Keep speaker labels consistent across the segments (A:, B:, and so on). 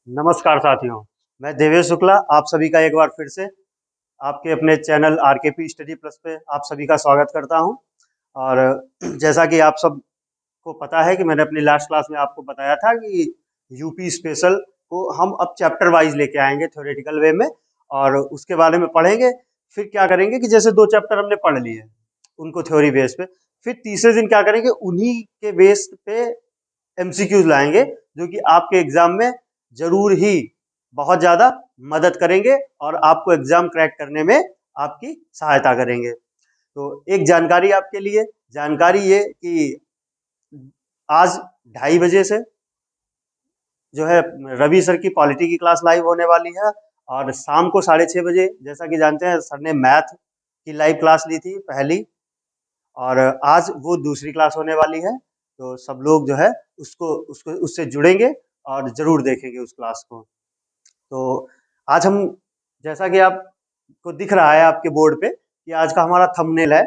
A: नमस्कार साथियों, मैं देवेश शुक्ला आप सभी का एक बार फिर से आपके अपने चैनल आरकेपी स्टडी प्लस पे आप सभी का स्वागत करता हूं। और जैसा कि आप सबको पता है कि मैंने अपनी लास्ट क्लास में आपको बताया था कि यूपी स्पेशल को हम अब चैप्टर वाइज लेके आएंगे थ्योरेटिकल वे में और उसके बारे में पढ़ेंगे। फिर क्या करेंगे कि जैसे 2 चैप्टर हमने पढ़ लिए उनको थ्योरी बेस पे, फिर तीसरे दिन क्या करेंगे उन्हीं के बेस पे एमसीक्यूज लाएंगे जो कि आपके एग्जाम में जरूर ही बहुत ज्यादा मदद करेंगे और आपको एग्जाम क्रैक करने में आपकी सहायता करेंगे। तो एक जानकारी आपके लिए, जानकारी ये कि आज 2:30 बजे से जो है रवि सर की पॉलिटी की क्लास लाइव होने वाली है और शाम को 6:30 बजे जैसा कि जानते हैं सर ने मैथ की लाइव क्लास ली थी पहली, और आज वो दूसरी क्लास होने वाली है। तो सब लोग जो है उसको उसको उससे जुड़ेंगे और जरूर देखेंगे उस क्लास को। तो आज हम, जैसा कि आपको दिख रहा है आपके बोर्ड पे कि आज का हमारा थंबनेल है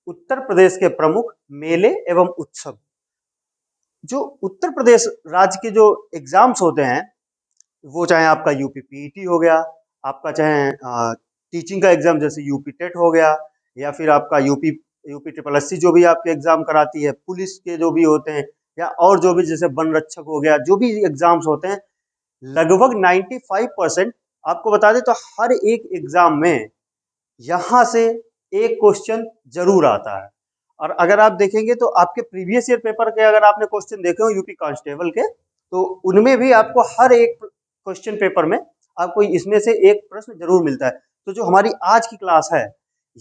A: उत्तर प्रदेश के प्रमुख मेले एवं उत्सव। जो उत्तर प्रदेश राज्य के जो एग्जाम्स होते हैं, वो चाहे आपका यूपी पीईटी हो गया, आपका चाहे टीचिंग का एग्जाम जैसे यूपी टेट हो गया, या फिर आपका यूपी यूपी ट्रिपल एससी जो भी आपके एग्जाम कराती है, पुलिस के जो भी होते हैं, या और जो भी जैसे वन रक्षक हो गया, जो भी एग्जाम्स होते हैं, लगभग 95% आपको बता दें तो हर एक एग्जाम में यहाँ से एक क्वेश्चन जरूर आता है। और अगर आप देखेंगे तो आपके प्रीवियस ईयर पेपर के अगर आपने क्वेश्चन देखे हो यूपी कांस्टेबल के, तो उनमें भी आपको हर एक क्वेश्चन पेपर में आपको इसमें से एक प्रश्न जरूर मिलता है। तो जो हमारी आज की क्लास है,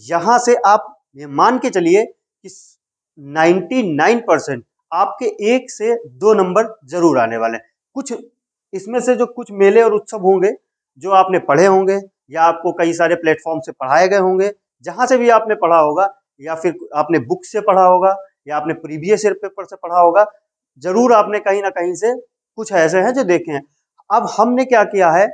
A: यहाँ से आप ये मान के चलिए कि 99% आपके 1 से 2 नंबर जरूर आने वाले हैं। कुछ इसमें से जो कुछ मेले और उत्सव होंगे जो आपने पढ़े होंगे या आपको कई सारे प्लेटफॉर्म से पढ़ाए गए होंगे, जहां से भी आपने पढ़ा होगा या फिर आपने बुक से पढ़ा होगा या आपने प्रीवियस ईयर पेपर से पढ़ा होगा, जरूर आपने कहीं ना कहीं से कुछ ऐसे हैं जो देखे हैं। अब हमने क्या किया है,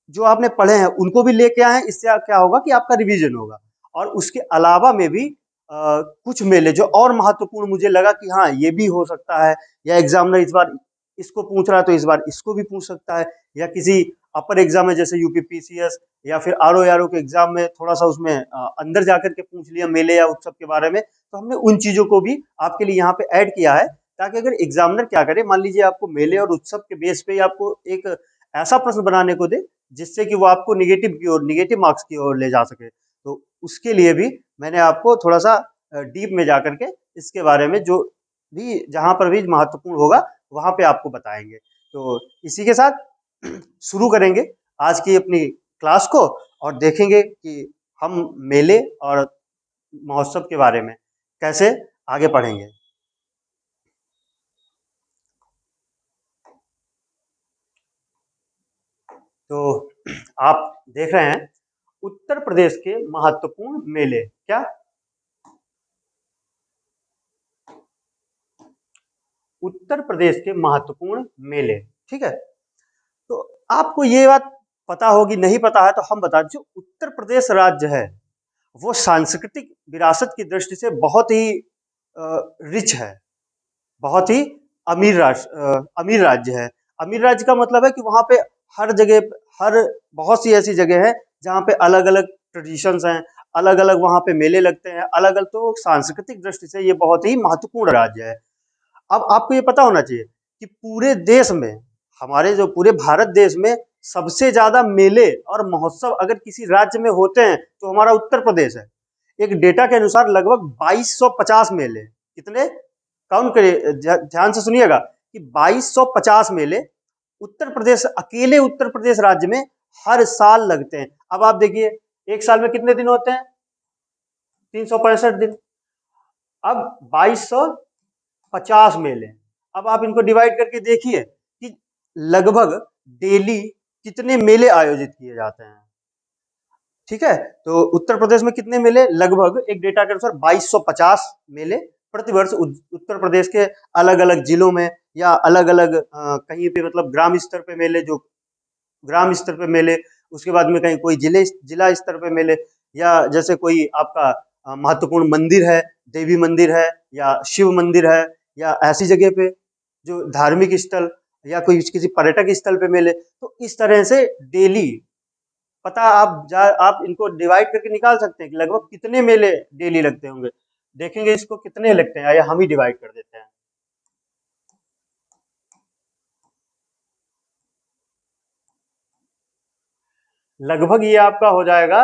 A: जो आपने पढ़े हैं उनको भी लेके आए हैं, इससे क्या होगा कि आपका रिवीजन होगा। और उसके अलावा में भी कुछ मेले जो और महत्वपूर्ण मुझे लगा कि हाँ ये भी हो सकता है, या एग्जामिनर इस बार इसको पूछ रहा है तो इस बार इसको भी पूछ सकता है, या किसी अपर एग्जाम में जैसे यूपी पीसीएस या फिर आरओ के एग्जाम में थोड़ा सा उसमें अंदर जाकर के पूछ लिया मेले या उत्सव के बारे में, तो हमने उन चीजों को भी आपके लिए यहाँ पे ऐड किया है, ताकि अगर एग्जामिनर क्या करे, मान लीजिए आपको मेले और उत्सव के बेस पे आपको एक ऐसा प्रश्न बनाने को दे जिससे कि वो आपको निगेटिव की ओर, निगेटिव मार्क्स की ओर ले जा सके, तो उसके लिए भी मैंने आपको थोड़ा सा डीप में जाकर के इसके बारे में जो भी जहां पर भी महत्वपूर्ण होगा वहां पे आपको बताएंगे। तो इसी के साथ शुरू करेंगे आज की अपनी क्लास को और देखेंगे कि हम मेले और महोत्सव के बारे में कैसे आगे पढ़ेंगे। तो आप देख रहे हैं उत्तर प्रदेश के महत्वपूर्ण मेले, क्या उत्तर प्रदेश के महत्वपूर्ण मेले, ठीक है। तो आपको ये बात पता होगी, नहीं पता है तो हम बता दें, जो उत्तर प्रदेश राज्य है वो सांस्कृतिक विरासत की दृष्टि से बहुत ही रिच है, बहुत ही अमीर राज्य है। अमीर राज्य का मतलब है कि वहां पे हर जगह, हर बहुत सी ऐसी जगह है जहाँ पे अलग अलग ट्रेडिशंस हैं, अलग अलग वहां पे मेले लगते हैं, अलग अलग, तो सांस्कृतिक दृष्टि से ये बहुत ही महत्वपूर्ण राज्य है। अब आपको ये पता होना चाहिए कि पूरे देश में, हमारे जो पूरे भारत देश में सबसे ज्यादा मेले और महोत्सव अगर किसी राज्य में होते हैं तो हमारा उत्तर प्रदेश है। एक डेटा के अनुसार लगभग 2250 मेले, कितने, काउंट करिए, ध्यान से सुनिएगा कि 2250 मेले उत्तर प्रदेश, अकेले उत्तर प्रदेश राज्य में हर साल लगते हैं। अब आप देखिए एक साल में कितने दिन होते हैं, 365 दिन। अब 2250 मेले, अब आप इनको डिवाइड करके देखिए कि लगभग डेली कितने मेले आयोजित किए जाते हैं, ठीक है। तो उत्तर प्रदेश में कितने मेले, लगभग एक डेटा के अनुसार 2250 मेले प्रतिवर्ष उत्तर प्रदेश के अलग अलग जिलों में या अलग अलग कहीं पे मतलब ग्राम स्तर पे मेले, जो ग्राम स्तर पे मेले, उसके बाद में कहीं कोई जिला स्तर पे मेले, या जैसे कोई आपका महत्वपूर्ण मंदिर है, देवी मंदिर है या शिव मंदिर है, या ऐसी जगह पे जो धार्मिक स्थल, या कोई किसी पर्यटक स्थल पे मेले। तो इस तरह से डेली पता आप इनको डिवाइड करके निकाल सकते हैं कि लगभग कितने मेले डेली लगते होंगे। देखेंगे इसको कितने लगते हैं, या हम ही डिवाइड कर देते हैं। लगभग ये आपका हो जाएगा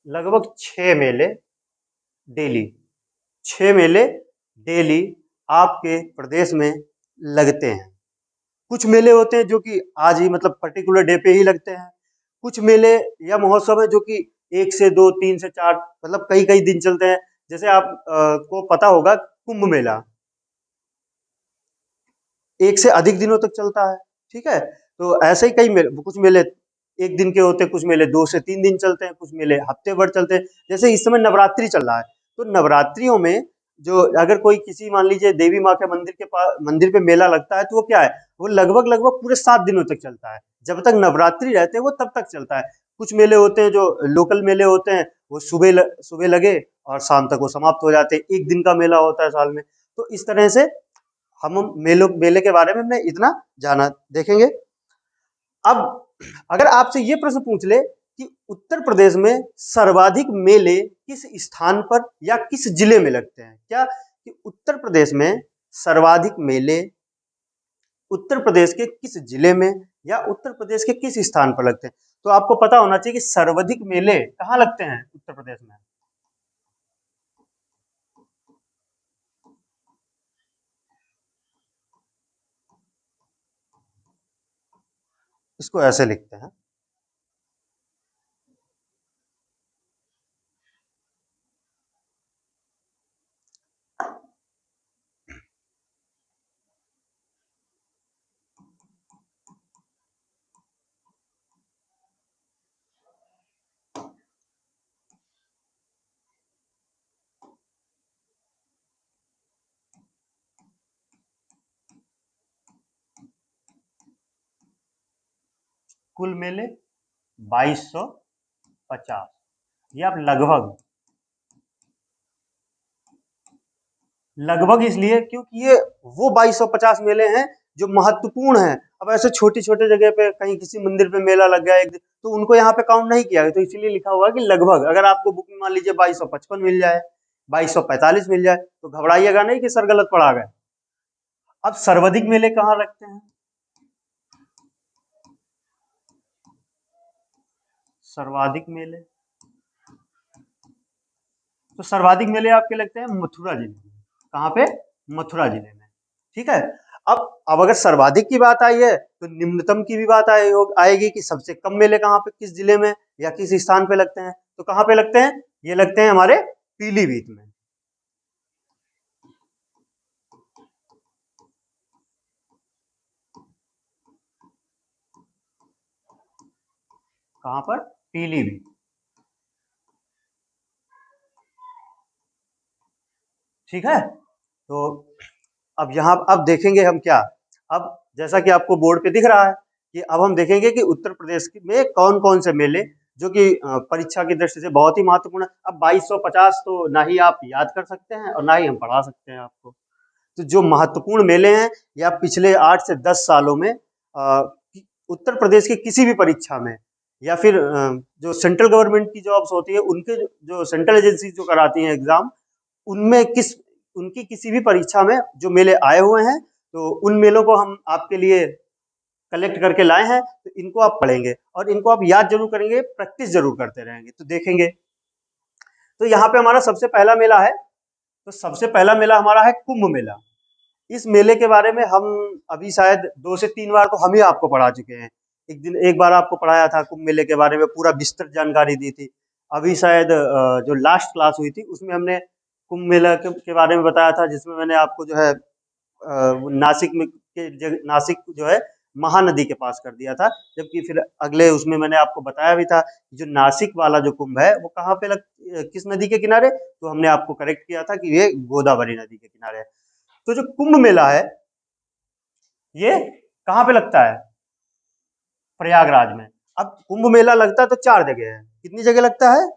A: लगभग 6 मेले डेली। 6 मेले डेली आपके प्रदेश में लगते हैं। कुछ मेले होते हैं जो कि आज ही मतलब पर्टिकुलर डे पे ही लगते हैं। कुछ मेले या महोत्सव है जो कि 1 से 2, 3 से 4 मतलब कई कई दिन चलते हैं। जैसे आप को पता होगा कुंभ मेला 1 से अधिक दिनों तक चलता है। ठीक है, तो ऐसे ही कई मेले, कुछ मेले 1 दिन के होते हैं, कुछ मेले 2 से 3 दिन चलते हैं, कुछ मेले हफ्ते भर चलते हैं। जैसे इस समय नवरात्रि चल रहा है, तो नवरात्रियों में जो अगर कोई किसी मान लीजिए देवी माँ के मंदिर के पास मंदिर पे मेला लगता है, तो वो क्या है, वो लगभग लगभग पूरे 7 दिनों तक चलता है। जब तक नवरात्रि रहते हैं वो तब तक चलता है। कुछ मेले होते हैं जो लोकल मेले होते हैं, वो सुबह लगे और शाम तक वो समाप्त हो जाते हैं। 1 दिन का मेला होता है साल में। तो इस तरह से हम मेले के बारे में हमने इतना जाना। देखेंगे अब अगर आपसे ये प्रश्न पूछ ले कि उत्तर प्रदेश में सर्वाधिक मेले किस स्थान पर या किस जिले में लगते हैं, क्या कि उत्तर प्रदेश में सर्वाधिक मेले उत्तर प्रदेश के किस जिले में या उत्तर प्रदेश के किस स्थान पर लगते हैं। तो आपको पता होना चाहिए कि सर्वाधिक मेले कहाँ लगते हैं उत्तर प्रदेश में। इसको ऐसे लिखते हैं, कुल मेले 2250। ये आप लगभग लगभग इसलिए क्योंकि ये वो 2250 मेले हैं जो महत्वपूर्ण हैं। अब ऐसे छोटी छोटे जगह पे कहीं किसी मंदिर पे मेला लग गया एक दिन, तो उनको यहाँ पे काउंट नहीं किया गया, तो इसीलिए लिखा हुआ है कि लगभग। अगर आपको बुक में मान लीजिए 2255 मिल जाए, 2245 मिल जाए, तो घबराइएगा नहीं कि सर गलत पढ़ा गए। अब सर्वाधिक मेले कहाँ लगते हैं, सर्वाधिक मेले, तो सर्वाधिक मेले आपके लगते हैं मथुरा जिले में। कहाँ पे, मथुरा जिले में। ठीक है, अब अगर सर्वाधिक की बात आई है तो निम्नतम की भी बात आएगी कि सबसे कम मेले कहाँ पे, किस जिले में या किस स्थान पे लगते हैं। तो कहाँ पे लगते हैं, ये लगते हैं हमारे पीलीभीत में। कहाँ पर, पीलीभीत। ठीक है, तो अब यहाँ अब देखेंगे हम क्या, अब जैसा कि आपको बोर्ड पे दिख रहा है कि अब हम देखेंगे कि उत्तर प्रदेश में कौन कौन से मेले जो कि परीक्षा की दृष्टि से बहुत ही महत्वपूर्ण है। अब 2250 तो ना ही आप याद कर सकते हैं और ना ही हम पढ़ा सकते हैं आपको। तो जो महत्वपूर्ण मेले हैं या पिछले 8 से 10 सालों में उत्तर प्रदेश की किसी भी परीक्षा में या फिर जो सेंट्रल गवर्नमेंट की जॉब्स होती है उनके जो सेंट्रल एजेंसी जो कराती हैं एग्जाम, उनमें उनकी किसी भी परीक्षा में जो मेले आए हुए हैं, तो उन मेलों को हम आपके लिए कलेक्ट करके लाए हैं। तो इनको आप पढ़ेंगे और इनको आप याद जरूर करेंगे, प्रैक्टिस जरूर करते रहेंगे। तो देखेंगे, तो यहाँ पे हमारा सबसे पहला मेला है, तो सबसे पहला मेला हमारा है कुंभ मेला। इस मेले के बारे में हम अभी शायद 2 से 3 बार तो हम ही आपको पढ़ा चुके हैं। एक बार आपको पढ़ाया था कुंभ मेले के बारे में, पूरा विस्तृत जानकारी दी थी। अभी शायद जो लास्ट क्लास हुई थी उसमें हमने कुंभ मेला के बारे में बताया था, जिसमें मैंने आपको जो है नासिक जो है महानदी के पास कर दिया था। जबकि फिर अगले उसमें मैंने आपको बताया भी था जो नासिक वाला जो कुंभ है वो कहाँ पे किस नदी के किनारे, तो हमने आपको करेक्ट किया था कि ये गोदावरी नदी के किनारे है। तो जो कुंभ मेला है ये कहाँ पे लगता है, प्रयागराज में। अब कुंभ मेला लगता है तो 4 जगह है, कितनी जगह लगता है,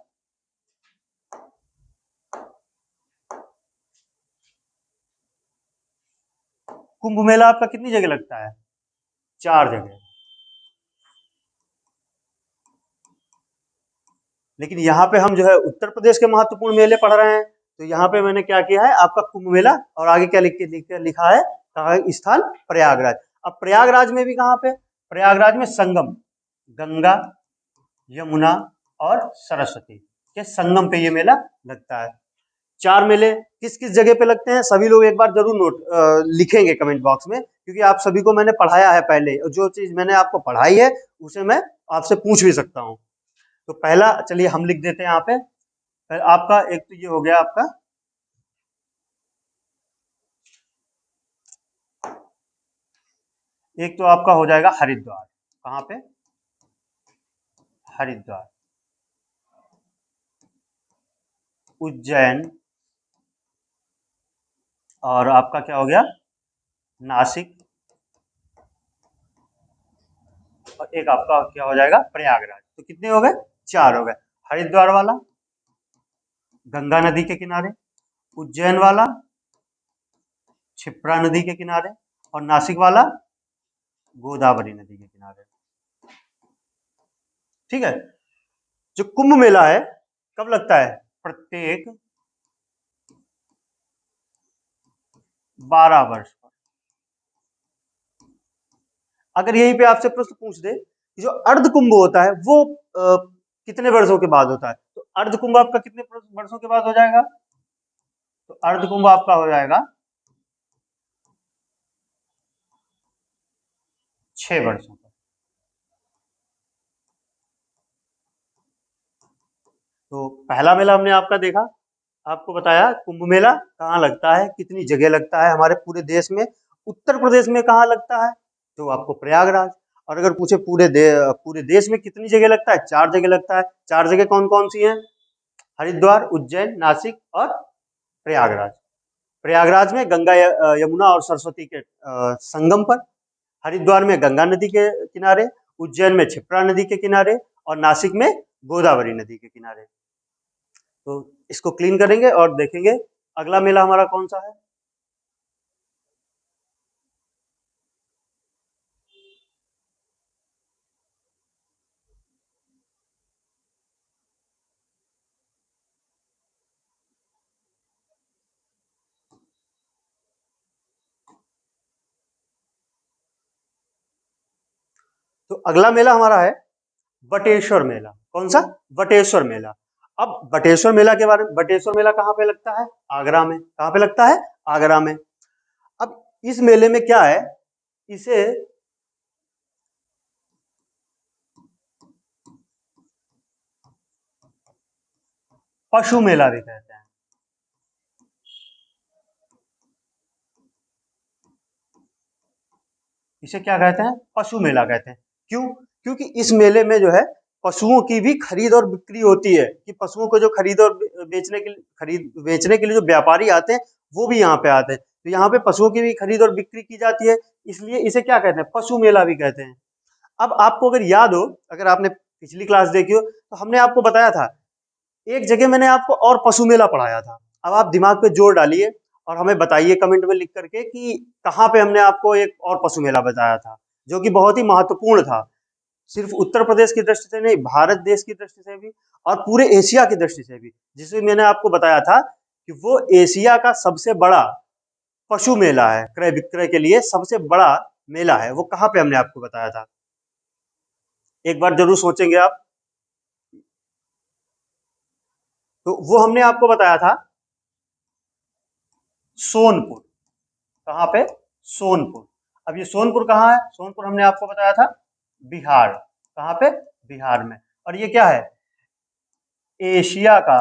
A: कुंभ मेला आपका कितनी जगह लगता है? 4 जगह। लेकिन यहाँ पे हम जो है उत्तर प्रदेश के महत्वपूर्ण मेले पढ़ रहे हैं, तो यहाँ पे मैंने क्या किया है, आपका कुंभ मेला और आगे क्या लिखा है, कहा स्थान प्रयागराज। अब प्रयागराज में भी कहाँ पे, प्रयागराज में संगम, गंगा यमुना और सरस्वती के संगम पे ये मेला लगता है। 4 मेले किस किस जगह पे लगते हैं, सभी लोग एक बार जरूर लिखेंगे कमेंट बॉक्स में, क्योंकि आप सभी को मैंने पढ़ाया है पहले, और जो चीज मैंने आपको पढ़ाई है उसे मैं आपसे पूछ भी सकता हूँ। तो पहला चलिए हम लिख देते हैं यहाँ पे, आपका एक तो ये हो गया आपका, एक तो आपका हो जाएगा हरिद्वार, कहाँ पे, हरिद्वार, उज्जैन, और आपका क्या हो गया, नासिक, और एक आपका क्या हो जाएगा, प्रयागराज। तो कितने हो गए, 4 हो गए। हरिद्वार वाला गंगा नदी के किनारे, उज्जैन वाला क्षिप्रा नदी के किनारे, और नासिक वाला गोदावरी नदी के किनारे। ठीक है। जो कुंभ मेला है कब लगता है, प्रत्येक 12 वर्ष पर। अगर यहीं पे आपसे प्रश्न पूछ दे कि जो अर्ध कुंभ होता है वो कितने वर्षों के बाद होता है, तो अर्ध कुंभ आपका कितने वर्षों के बाद हो जाएगा, तो अर्ध कुंभ आपका हो जाएगा 6 वर्षों का। तो पहला मेला हमने आपका देखा, आपको बताया कुंभ मेला कहाँ लगता है, कितनी जगह लगता है हमारे पूरे देश में, उत्तर प्रदेश में कहाँ लगता है, तो आपको प्रयागराज। और अगर पूछे पूरे देश में कितनी जगह लगता है, 4 जगह लगता है। 4 जगह कौन कौन सी हैं, हरिद्वार, उज्जैन, नासिक और प्रयागराज। प्रयागराज में गंगा यमुना और सरस्वती के संगम पर, हरिद्वार में गंगा नदी के किनारे, उज्जैन में क्षिप्रा नदी के किनारे, और नासिक में गोदावरी नदी के किनारे। तो इसको क्लीन करेंगे और देखेंगे अगला मेला हमारा कौन सा है। तो अगला मेला हमारा है बटेश्वर मेला। कौन सा, बटेश्वर मेला। अब बटेश्वर मेला के बारे में, बटेश्वर मेला कहाँ पे लगता है, आगरा में। कहाँ पे लगता है, आगरा में। अब इस मेले में क्या है, इसे पशु मेला भी कहते हैं। इसे क्या कहते हैं, पशु मेला कहते हैं। क्यों, क्योंकि इस मेले में जो है पशुओं की भी खरीद और बिक्री होती है, कि पशुओं को जो खरीद बेचने के लिए जो व्यापारी आते हैं वो भी यहाँ पे आते हैं, तो यहाँ पे पशुओं की भी खरीद और बिक्री की जाती है, इसलिए इसे क्या कहते हैं, पशु मेला भी कहते हैं। अब आपको अगर याद हो, अगर आपने पिछली क्लास देखी हो, तो हमने आपको बताया था, एक जगह मैंने आपको और पशु मेला पढ़ाया था। अब आप दिमाग पे जोर डालिए और हमें बताइए कमेंट में लिख करके कि कहाँ पे हमने आपको एक और पशु मेला बताया था, जो कि बहुत ही महत्वपूर्ण था, सिर्फ उत्तर प्रदेश की दृष्टि से नहीं, भारत देश की दृष्टि से भी और पूरे एशिया की दृष्टि से भी, जिसमें मैंने आपको बताया था कि वो एशिया का सबसे बड़ा पशु मेला है, क्रय विक्रय के लिए सबसे बड़ा मेला है। वो कहाँ पे हमने आपको बताया था, एक बार जरूर सोचेंगे आप। तो वो हमने आपको बताया था सोनपुर। कहाँ पे, सोनपुर। अब ये सोनपुर कहाँ है, सोनपुर हमने आपको बताया था बिहार। कहाँ पे, बिहार में। और ये क्या है, एशिया का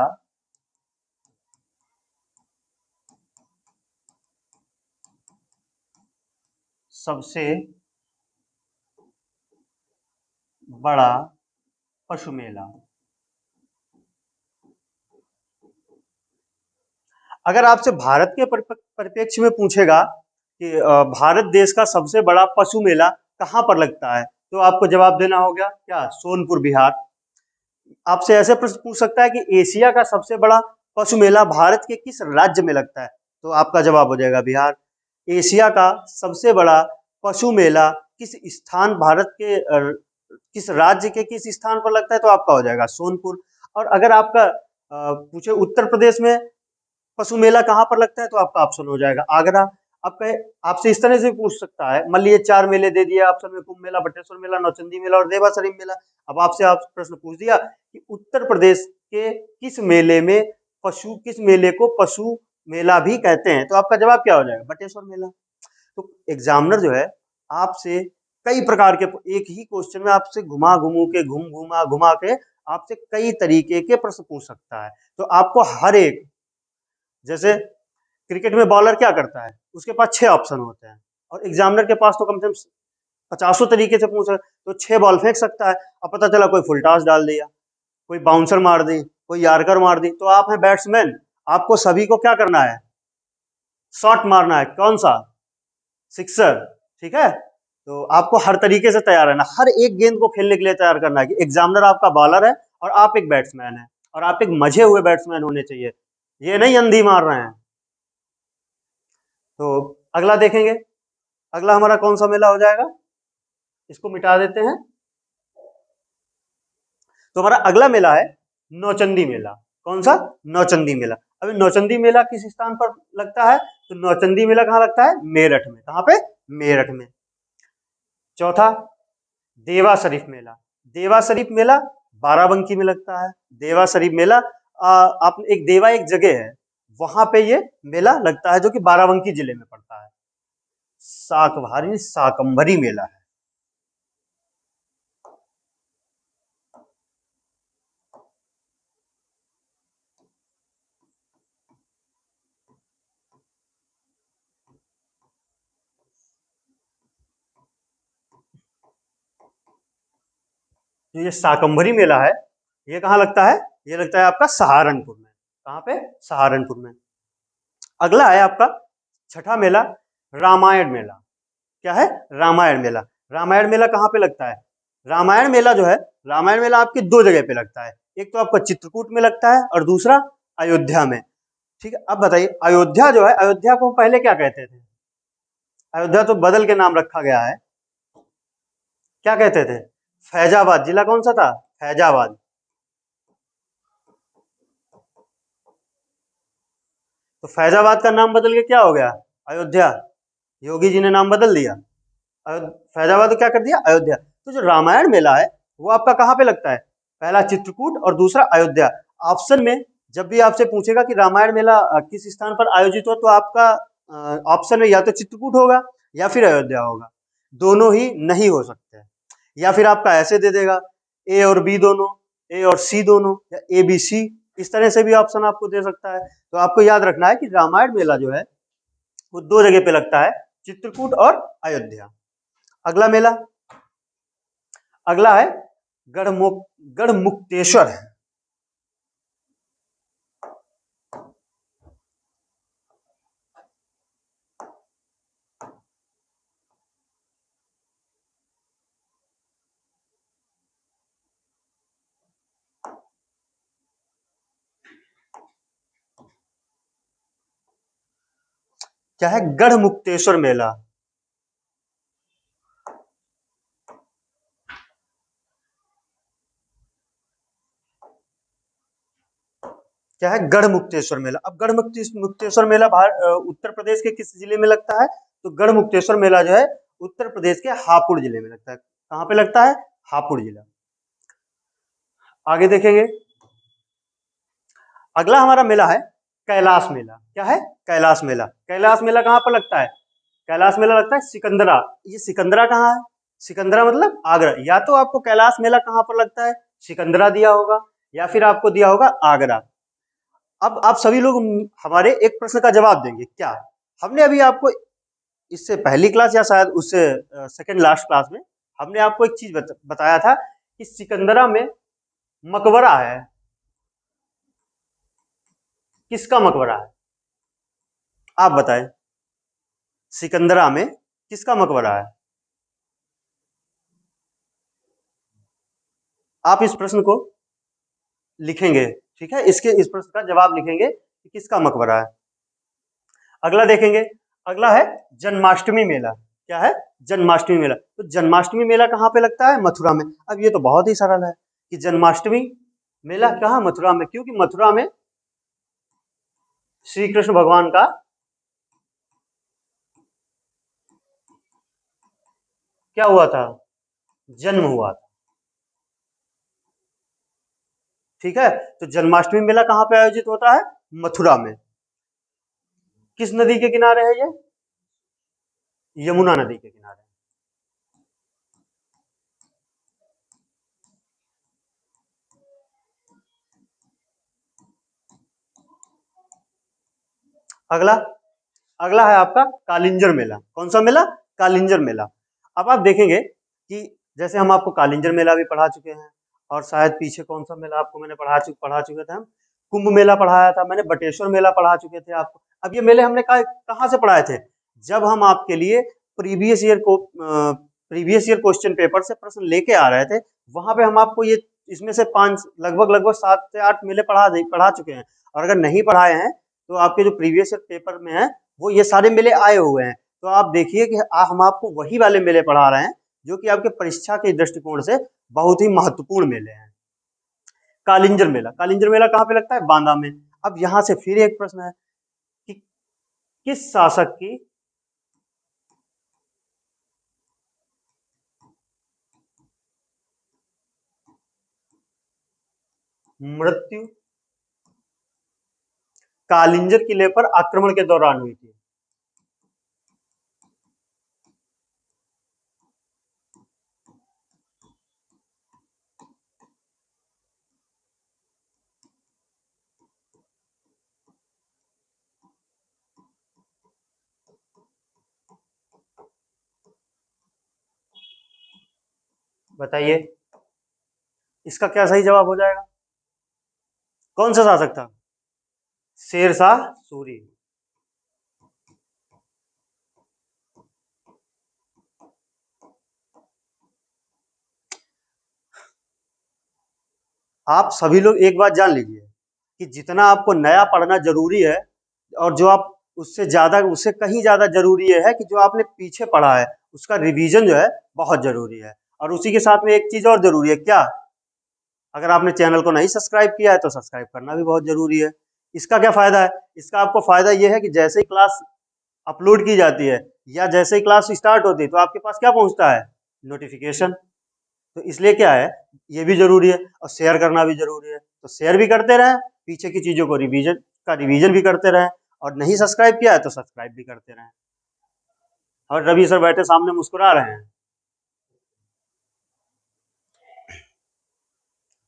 A: सबसे बड़ा पशु मेला। अगर आपसे भारत के परिप्रेक्ष्य में पूछेगा कि भारत देश का सबसे बड़ा पशु मेला कहाँ पर लगता है, तो आपको जवाब देना होगा क्या, सोनपुर बिहार। आपसे ऐसे प्रश्न पूछ सकता है कि एशिया का सबसे बड़ा पशु मेला भारत के किस राज्य में लगता है, तो आपका जवाब हो जाएगा बिहार। एशिया का सबसे बड़ा पशु मेला किस स्थान भारत के किस राज्य के किस स्थान पर लगता है, तो आपका हो जाएगा सोनपुर। और अगर आपका पूछे उत्तर प्रदेश में पशु मेला कहाँ पर लगता है, तो आपका ऑप्शन हो जाएगा आगरा। आपका आपसे इस तरह से पूछ सकता है, मान लीजिए 4 मेले दे दिए ऑप्शन में, कुंभ मेला, बटेश्वर मेला, नौचंदी मेला और देवा शरीफ मेला। अब आपसे आप प्रश्न पूछ दिया कि उत्तर प्रदेश के किस मेले में किस मेले को पशु मेला भी कहते हैं, तो आपका जवाब क्या हो जाएगा, बटेश्वर मेला। तो एग्जामिनर जो है आपसे कई प्रकार के, एक ही क्वेश्चन में आपसे घुमा घुमू के घुमा घुमा के आपसे कई तरीके के प्रश्न पूछ सकता है। तो आपको हर एक, जैसे क्रिकेट में बॉलर क्या करता है, उसके पास 6 ऑप्शन होते हैं, और एग्जामिनर के पास तो कम से कम 50 तरीके से पूछ, तो 6 बॉल फेंक सकता है। अब पता चला कोई फुल टॉस डाल दिया, कोई बाउंसर मार दी, कोई यार्कर मार दी, तो आप हैं बैट्समैन, आपको सभी को क्या करना है, शॉट मारना है। कौन सा, सिक्सर, ठीक है। तो आपको हर तरीके से तैयार रहना, हर एक गेंद को खेलने के लिए तैयार करना है कि एग्जामिनर आपका बॉलर है और आप एक बैट्समैन है, और आप एक मजे हुए बैट्समैन होने चाहिए, ये नहीं अंधी मार रहे हैं। तो अगला देखेंगे, अगला हमारा कौन सा मेला हो जाएगा, इसको मिटा देते हैं। तो हमारा अगला मेला है नौचंदी मेला। कौन सा, नौचंदी मेला। अभी नौचंदी मेला किस स्थान पर लगता है, तो नौचंदी मेला कहाँ लगता है, मेरठ में। कहाँ पे, मेरठ में। चौथा, देवा शरीफ मेला। देवा शरीफ मेला बाराबंकी में लगता है। देवा शरीफ मेला आप एक देवा एक जगह है, वहां पे ये मेला लगता है, जो कि बाराबंकी जिले में पड़ता है। शाकंभरी शाकंभरी मेला है। ये शाकंभरी मेला है, ये कहाँ लगता है, ये लगता है आपका सहारनपुर में। कहाँ पे, सहारनपुर में। अगला है आपका छठा मेला, रामायण मेला। क्या है, रामायण मेला। रामायण मेला कहाँ पे लगता है, रामायण मेला जो है, रामायण मेला आपकी 2 जगह पे लगता है, एक तो आपका चित्रकूट में लगता है और दूसरा अयोध्या में। ठीक है। अब बताइए, अयोध्या जो है, अयोध्या को पहले क्या कहते थे, अयोध्या तो बदल के नाम रखा गया है, क्या कहते थे, फैजाबाद। जिला कौन सा था, फैजाबाद। तो फैजाबाद का नाम बदल के क्या हो गया, अयोध्या। योगी जी ने नाम बदल दिया, फैजाबाद को क्या कर दिया, अयोध्या। तो जो रामायण मेला है वो आपका कहाँ पे लगता है, पहला चित्रकूट और दूसरा अयोध्या। ऑप्शन में जब भी आपसे पूछेगा कि रामायण मेला किस स्थान पर आयोजित हो, तो आपका ऑप्शन में या तो चित्रकूट होगा या फिर अयोध्या होगा, दोनों ही नहीं हो सकते हैं। या फिर आपका ऐसे दे देगा, ए और बी दोनों, ए और सी दोनों, या ए बी सी, इस तरह से भी ऑप्शन आपको दे सकता है। तो आपको याद रखना है कि रामायण मेला जो है वो 2 जगह पे लगता है, चित्रकूट और अयोध्या। अगला मेला, अगला है गढ़मुक्तेश्वर। क्या है, गढ़मुक्तेश्वर मेला। क्या है, गढ़मुक्तेश्वर मेला। अब गढ़मुक्तेश्वर मेला उत्तर प्रदेश के किस जिले में लगता है, तो गढ़मुक्तेश्वर मेला जो है उत्तर प्रदेश के हापुड़ जिले में लगता है। कहाँ पे लगता है, हापुड़ जिला। आगे देखेंगे, अगला हमारा मेला है कैलाश मेला। क्या है, कैलाश मेला। कैलाश मेला कहाँ पर लगता है, कैलाश मेला लगता है सिकंदरा। ये सिकंदरा कहाँ है, सिकंदरा मतलब आगरा। या तो आपको कैलाश मेला कहाँ पर लगता है, सिकंदरा दिया होगा, या फिर आपको दिया होगा आगरा। अब आप सभी लोग हमारे एक प्रश्न का जवाब देंगे क्या, हमने अभी आपको इससे पहली क्लास या शायद उससे सेकंड लास्ट क्लास में हमने आपको एक चीज बताया था कि सिकंदरा में मकबरा है, किसका मकबरा है, आप बताएं, सिकंदरा में किसका मकबरा है। आप इस प्रश्न को लिखेंगे, ठीक है, इस प्रश्न का जवाब लिखेंगे कि किसका मकबरा है। अगला देखेंगे, अगला है जन्माष्टमी मेला। क्या है? जन्माष्टमी मेला। तो जन्माष्टमी मेला कहाँ पे लगता है? मथुरा में। अब ये तो बहुत ही सरल है कि जन्माष्टमी मेला कहाँ? मथुरा में, क्योंकि मथुरा में श्री कृष्ण भगवान का क्या हुआ था? जन्म हुआ था। ठीक है, तो जन्माष्टमी मेला कहाँ पे आयोजित होता है? मथुरा में। किस नदी के किनारे है ये? यमुना नदी के किनारे। अगला अगला है आपका कालिंजर मेला। कौन सा मेला? कालिंजर मेला। अब आप देखेंगे कि जैसे हम आपको कालिंजर मेला भी पढ़ा चुके हैं, और शायद पीछे कौन सा मेला आपको मैंने पढ़ा चुके थे हम, कुंभ मेला पढ़ाया था मैंने, बटेश्वर मेला पढ़ा चुके थे आपको। अब ये मेले हमने कहाँ से पढ़ाए थे? जब हम आपके लिए प्रीवियस ईयर क्वेश्चन पेपर से प्रश्न लेके आ रहे थे, वहां पे हम आपको ये इसमें से पांच लगभग लगभग 7 से 8 मेले पढ़ा चुके हैं। और अगर नहीं पढ़ाए हैं तो आपके जो प्रीवियस ईयर पेपर में है वो ये सारे मेले आए हुए हैं। तो आप देखिए कि हम आपको वही वाले मेले पढ़ा रहे हैं जो कि आपके परीक्षा के दृष्टिकोण से बहुत ही महत्वपूर्ण मेले हैं। कालिंजर मेला कहाँ पे लगता है? बांदा में। अब यहाँ से फिर एक प्रश्न है कि किस शासक की मृत्यु कालिंजर किले पर आक्रमण के दौरान हुई थी? बताइए इसका क्या सही जवाब हो जाएगा? कौन सा शासक था? शेरशाह सूरी। आप सभी लोग एक बात जान लीजिए कि जितना आपको नया पढ़ना जरूरी है, और जो आप उससे कहीं ज्यादा जरूरी है कि जो आपने पीछे पढ़ा है उसका रिवीजन जो है बहुत जरूरी है। और उसी के साथ में एक चीज और जरूरी है, क्या? अगर आपने चैनल को नहीं सब्सक्राइब किया है तो सब्सक्राइब करना भी बहुत जरूरी है। इसका क्या फायदा है? इसका आपको फायदा यह है कि जैसे ही क्लास अपलोड की जाती है या जैसे ही क्लास स्टार्ट होती है तो आपके पास क्या पहुंचता है? नोटिफिकेशन। तो इसलिए क्या है, ये भी जरूरी है, और शेयर करना भी जरूरी है। तो शेयर भी करते रहें, पीछे की चीजों को रिवीजन भी करते रहें, और नहीं सब्सक्राइब किया है तो सब्सक्राइब भी करते रहें। और रवि सर बैठे सामने मुस्कुरा रहे हैं।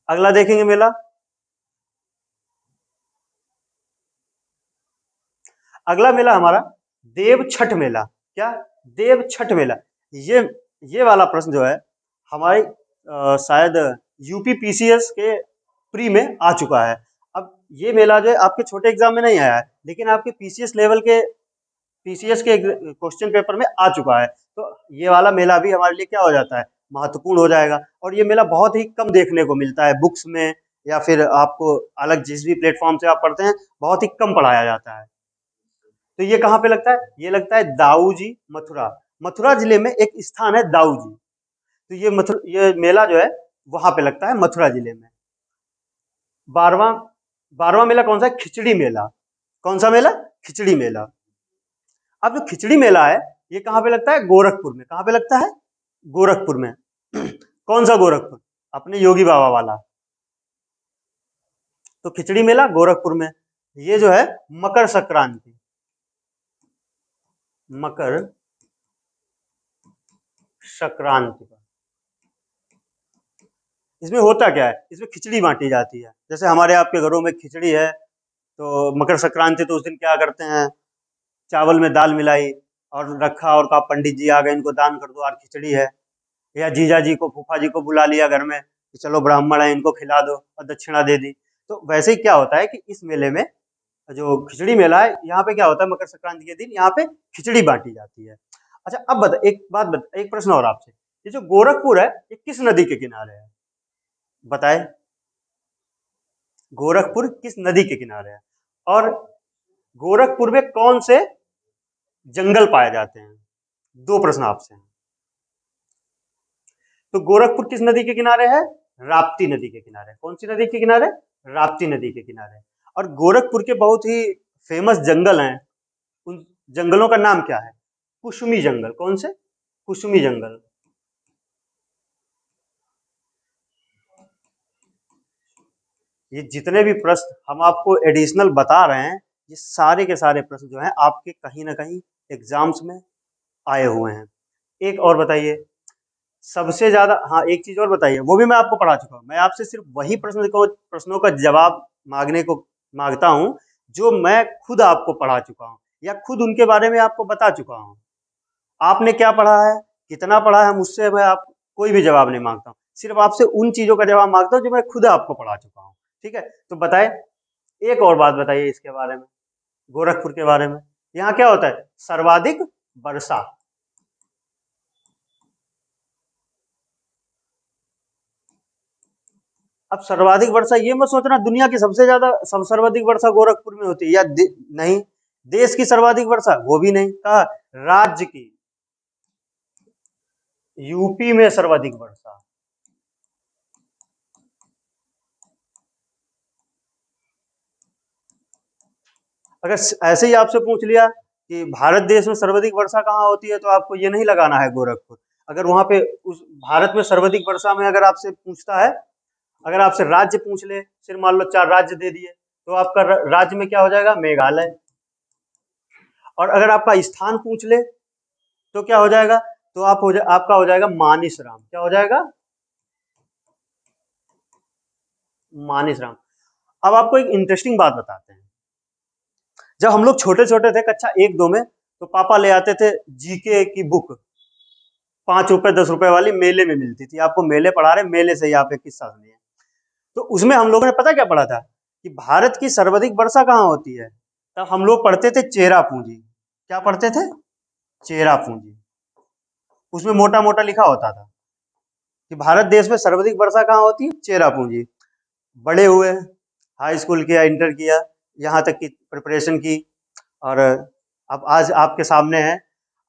A: अगला देखेंगे मेला। अगला मेला हमारा देव छठ मेला। क्या? देव छठ मेला। ये ये वाला प्रश्न जो है हमारे शायद यूपी पीसीएस के प्री में आ चुका है। अब ये मेला जो है आपके छोटे एग्जाम में नहीं आया है, लेकिन आपके पीसीएस लेवल के पीसीएस के क्वेश्चन पेपर में आ चुका है। तो ये वाला मेला भी हमारे लिए क्या हो जाता है? महत्वपूर्ण हो जाएगा। और ये मेला बहुत ही कम देखने को मिलता है बुक्स में, या फिर आपको अलग जिस भी प्लेटफॉर्म से आप पढ़ते हैं बहुत ही कम पढ़ाया जाता है। तो ये कहाँ पे लगता है? ये लगता है दाऊजी, मथुरा। मथुरा जिले में एक स्थान है दाऊजी। तो ये मेला जो है वहां पे लगता है मथुरा जिले में। 12वां 12वां मेला कौन सा है? खिचड़ी मेला। कौन सा मेला? खिचड़ी मेला। अब जो खिचड़ी मेला है ये कहाँ पे लगता है? गोरखपुर में। कहाँ पे लगता है? गोरखपुर में। कौन सा गोरखपुर? अपने योगी बाबा वाला। तो खिचड़ी मेला गोरखपुर में। ये जो है मकर संक्रांति, मकर संक्रांति पर। इसमें होता क्या है? इसमें खिचड़ी बांटी जाती है। जैसे हमारे आपके घरों में खिचड़ी है, तो मकर संक्रांति तो उस दिन क्या करते हैं? चावल में दाल मिलाई और रखा, और कहा पंडित जी आ गए इनको दान कर दो, आज खिचड़ी है। या जीजा जी को, फूफा जी को बुला लिया घर में कि चलो ब्राह्मण है इनको खिला दो, और दक्षिणा दे दी। तो वैसे ही क्या होता है कि इस मेले में, जो खिचड़ी मेला है, यहाँ पे क्या होता है? मकर संक्रांति के दिन यहाँ पे खिचड़ी बांटी जाती है। अच्छा, अब एक प्रश्न और आपसे, ये जो गोरखपुर है ये किस नदी के किनारे है? बताए, गोरखपुर किस नदी के किनारे है? और गोरखपुर में कौन से जंगल पाए जाते हैं? दो प्रश्न आपसे हैं। तो गोरखपुर किस नदी के किनारे है? राप्ती नदी के किनारे। कौन सी नदी के किनारे? राप्ती नदी के किनारे। और गोरखपुर के बहुत ही फेमस जंगल हैं, उन जंगलों का नाम क्या है? कुसुमी जंगल। कौन से? कुसुमी जंगल। ये जितने भी प्रश्न हम आपको एडिशनल बता रहे हैं, ये सारे के सारे प्रश्न जो हैं आपके कहीं ना कहीं एग्जाम्स में आए हुए हैं। एक और बताइए, सबसे ज्यादा, हाँ एक चीज और बताइए, वो भी मैं आपको पढ़ा चुका हूँ। मैं आपसे सिर्फ वही प्रश्नों का जवाब मांगने को मांगता हूँ जो मैं खुद आपको पढ़ा चुका हूँ या खुद उनके बारे में आपको बता चुका हूँ। आपने क्या पढ़ा है, कितना पढ़ा है, मुझसे मैं आप कोई भी जवाब नहीं मांगता हूँ। सिर्फ आपसे उन चीजों का जवाब मांगता हूँ जो मैं खुद आपको पढ़ा चुका हूँ। ठीक है, तो बताए, एक और बात बताइए इसके बारे में, गोरखपुर के बारे में। यहाँ क्या होता है? सर्वाधिक वर्षा। अब सर्वाधिक वर्षा ये मत सोचना दुनिया की सबसे ज्यादा सर्वाधिक वर्षा गोरखपुर में होती है या नहीं, देश की सर्वाधिक वर्षा वो भी नहीं कहा, राज्य की, यूपी में सर्वाधिक वर्षा। अगर ऐसे ही आपसे पूछ लिया कि भारत देश में सर्वाधिक वर्षा कहाँ होती है, तो आपको ये नहीं लगाना है गोरखपुर। अगर वहां पे उस भारत में सर्वाधिक वर्षा में अगर आपसे पूछता है, अगर आपसे राज्य पूछ ले, सिर्फ मान लो 4 राज्य दे दिए, तो आपका राज्य में क्या हो जाएगा? मेघालय। और अगर आपका स्थान पूछ ले तो क्या हो जाएगा? तो आपका हो जाएगा मानिसराम। क्या हो जाएगा? मानिसराम। अब आपको एक इंटरेस्टिंग बात बताते हैं। जब हम लोग छोटे छोटे थे, कक्षा 1 2 में, तो पापा ले आते थे जीके की बुक, 5 रुपए 10 रुपए वाली, मेले में मिलती थी। आपको मेले पढ़ा रहे, मेले से ही आप एक किस्सा सुनिए। तो उसमें हम लोगों ने पता क्या पढ़ा था कि भारत की सर्वाधिक वर्षा कहाँ होती है? तब हम लोग पढ़ते थे चेरा पूंजी। क्या पढ़ते थे? चेरा पूंजी। उसमें मोटा मोटा लिखा होता था कि भारत देश में सर्वाधिक वर्षा कहाँ होती है? चेरा पूंजी। बड़े हुए, हाई स्कूल किया, इंटर किया, यहाँ तक की प्रिपरेशन की, और अब आज आपके सामने है।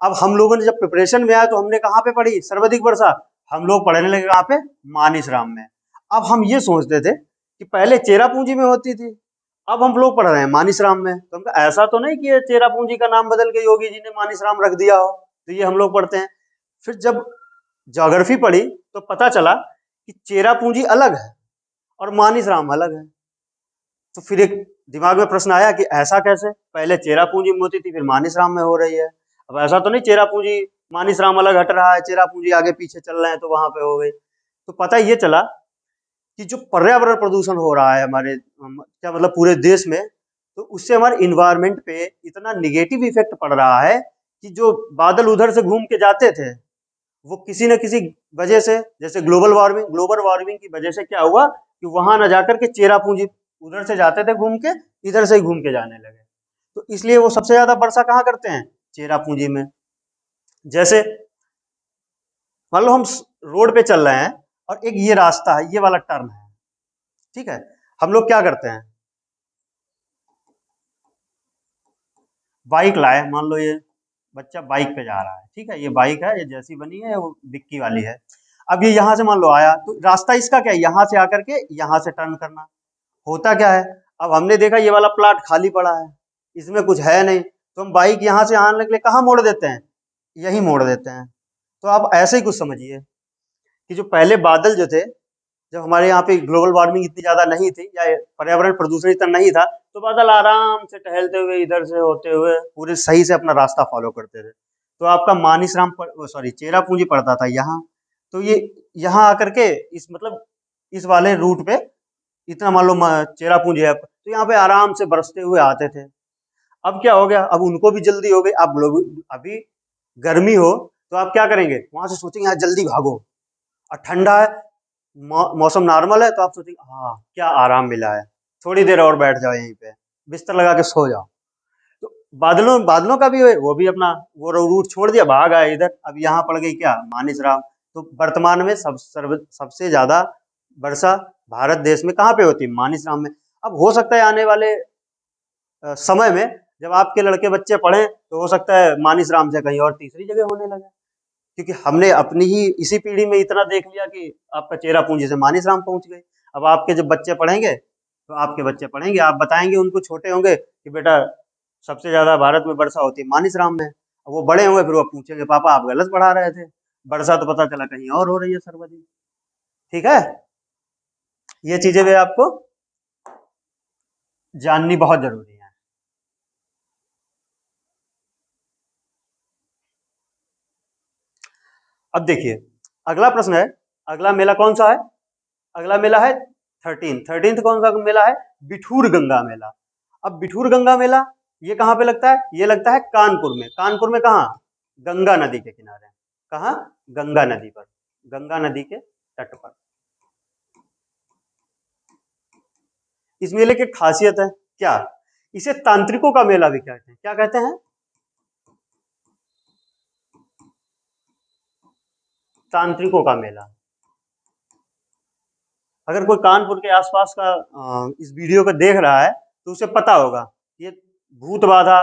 A: अब हम लोगों ने जब प्रिपरेशन में आया तो हमने कहाँ पे पढ़ी सर्वाधिक वर्षा? हम लोग पढ़ने लगे कहाँ पे? मानिसराम में। अब हम ये सोचते थे कि पहले चेरा पूंजी में होती थी, अब हम लोग पढ़ रहे हैं मानिसराम में। तो हमका ऐसा तो नहीं कि ये चेरा पूंजी का नाम बदल के योगी जी ने मानिसराम रख दिया हो, तो ये हम लोग पढ़ते हैं। फिर जब ज्योग्राफी पढ़ी तो पता चला कि चेरा पूंजी अलग है और मानिसराम अलग है। तो फिर एक दिमाग में प्रश्न आया कि ऐसा कैसे, पहले चेरा पूंजी में होती थी फिर मानिसराम में हो रही है। अब ऐसा तो नहीं चेरा पूंजी मानिसराम अलग हट रहा है, चेरा पूंजी आगे पीछे चल रहे हैं तो वहां पे हो गई। तो पता ये चला कि जो पर्यावरण प्रदूषण हो रहा है हमारे क्या मतलब पूरे देश में, तो उससे हमारे इन्वायरमेंट पे इतना निगेटिव इफेक्ट पड़ रहा है कि जो बादल उधर से घूम के जाते थे, वो किसी न किसी वजह से, जैसे ग्लोबल वार्मिंग की वजह से क्या हुआ कि वहां न जाकर के चेरा पूंजी, उधर से जाते थे घूम के, इधर से ही घूम के जाने लगे। तो इसलिए वो सबसे ज्यादा वर्षा कहाँ करते हैं? चेरा पूंजी में। जैसे मान लो हम रोड पे चल रहे हैं और एक ये रास्ता है, ये वाला टर्न है, ठीक है, हम लोग क्या करते हैं? बाइक लाए, मान लो ये बच्चा बाइक पे जा रहा है, ठीक है, ये बाइक है, ये जैसी बनी है वो डिक्की वाली है। अब ये यहाँ से मान लो आया, तो रास्ता इसका क्या है? यहाँ से आकर के यहाँ से टर्न करना। होता क्या है, अब हमने देखा ये वाला प्लाट खाली पड़ा है, इसमें कुछ है नहीं, तो हम बाइक यहाँ से आने के लिए कहाँ मोड़ देते हैं? यही मोड़ देते हैं। तो आप ऐसे ही कुछ समझिए कि जो पहले बादल जो थे, जब हमारे यहाँ पे ग्लोबल वार्मिंग इतनी ज्यादा नहीं थी या पर्यावरण प्रदूषण इतना नहीं था, तो बादल आराम से टहलते हुए इधर से होते हुए पूरे सही से अपना रास्ता फॉलो करते थे। तो आपका मानिसराम सॉरी चेरा पूंजी पड़ता था यहाँ। तो ये यहाँ आकर के इस मतलब इस वाले रूट पे इतना मान लो चेरा पूंजी है, तो यहाँ पे आराम से बरसते हुए आते थे। अब क्या हो गया, अब उनको भी जल्दी हो गई। अब लोग अभी गर्मी हो तो आप क्या करेंगे? वहां से सोचेंगे यहाँ जल्दी भागो, और ठंडा है, मौसम नॉर्मल है, तो आप सोचेंगे हाँ क्या आराम मिला है, थोड़ी देर और बैठ जाओ यहीं पे, बिस्तर लगा के सो जाओ। तो बादलों बादलों का भी वो भी अपना वो रूट छोड़ दिया, भाग आए इधर, अब यहाँ पड़ गई क्या? मानिसराम। तो वर्तमान में सबसे ज्यादा वर्षा भारत देश में कहाँ पे होती है? मानिसराम में। अब हो सकता है आने वाले समय में जब आपके लड़के बच्चे पढ़े तो हो सकता है मानिसराम से कहीं और तीसरी जगह होने लगे, क्योंकि हमने अपनी ही इसी पीढ़ी में इतना देख लिया कि आपका चेहरा पूंजी से मानिसराम पहुंच गए। अब आपके जब बच्चे पढ़ेंगे तो आपके बच्चे पढ़ेंगे, आप बताएंगे उनको, छोटे होंगे, कि बेटा सबसे ज्यादा भारत में वर्षा होती है मानिसराम में। अब वो बड़े होंगे, फिर वो पूछेंगे पापा आप गलत पढ़ा रहे थे, वर्षा तो पता चला कहीं और हो रही है सर्वाधिक। ठीक है, ये चीजें भी आपको जाननी बहुत जरूरी है। अब देखिए, अगला प्रश्न है, अगला मेला कौन सा है? अगला मेला है 13th कौन सा मेला है? बिठूर गंगा मेला। अब बिठूर गंगा मेला ये कहाँ पे लगता है? ये लगता है कानपुर में। कानपुर में कहाँ? गंगा नदी के किनारे। कहाँ? गंगा नदी पर, गंगा नदी के तट पर। इस मेले की खासियत है क्या? इसे तांत्रिकों का मेला भी कहते हैं। क्या कहते हैं? तांत्रिकों का मेला। अगर कोई कानपुर के आसपास का इस वीडियो को देख रहा है तो उसे पता होगा ये भूत बाधा,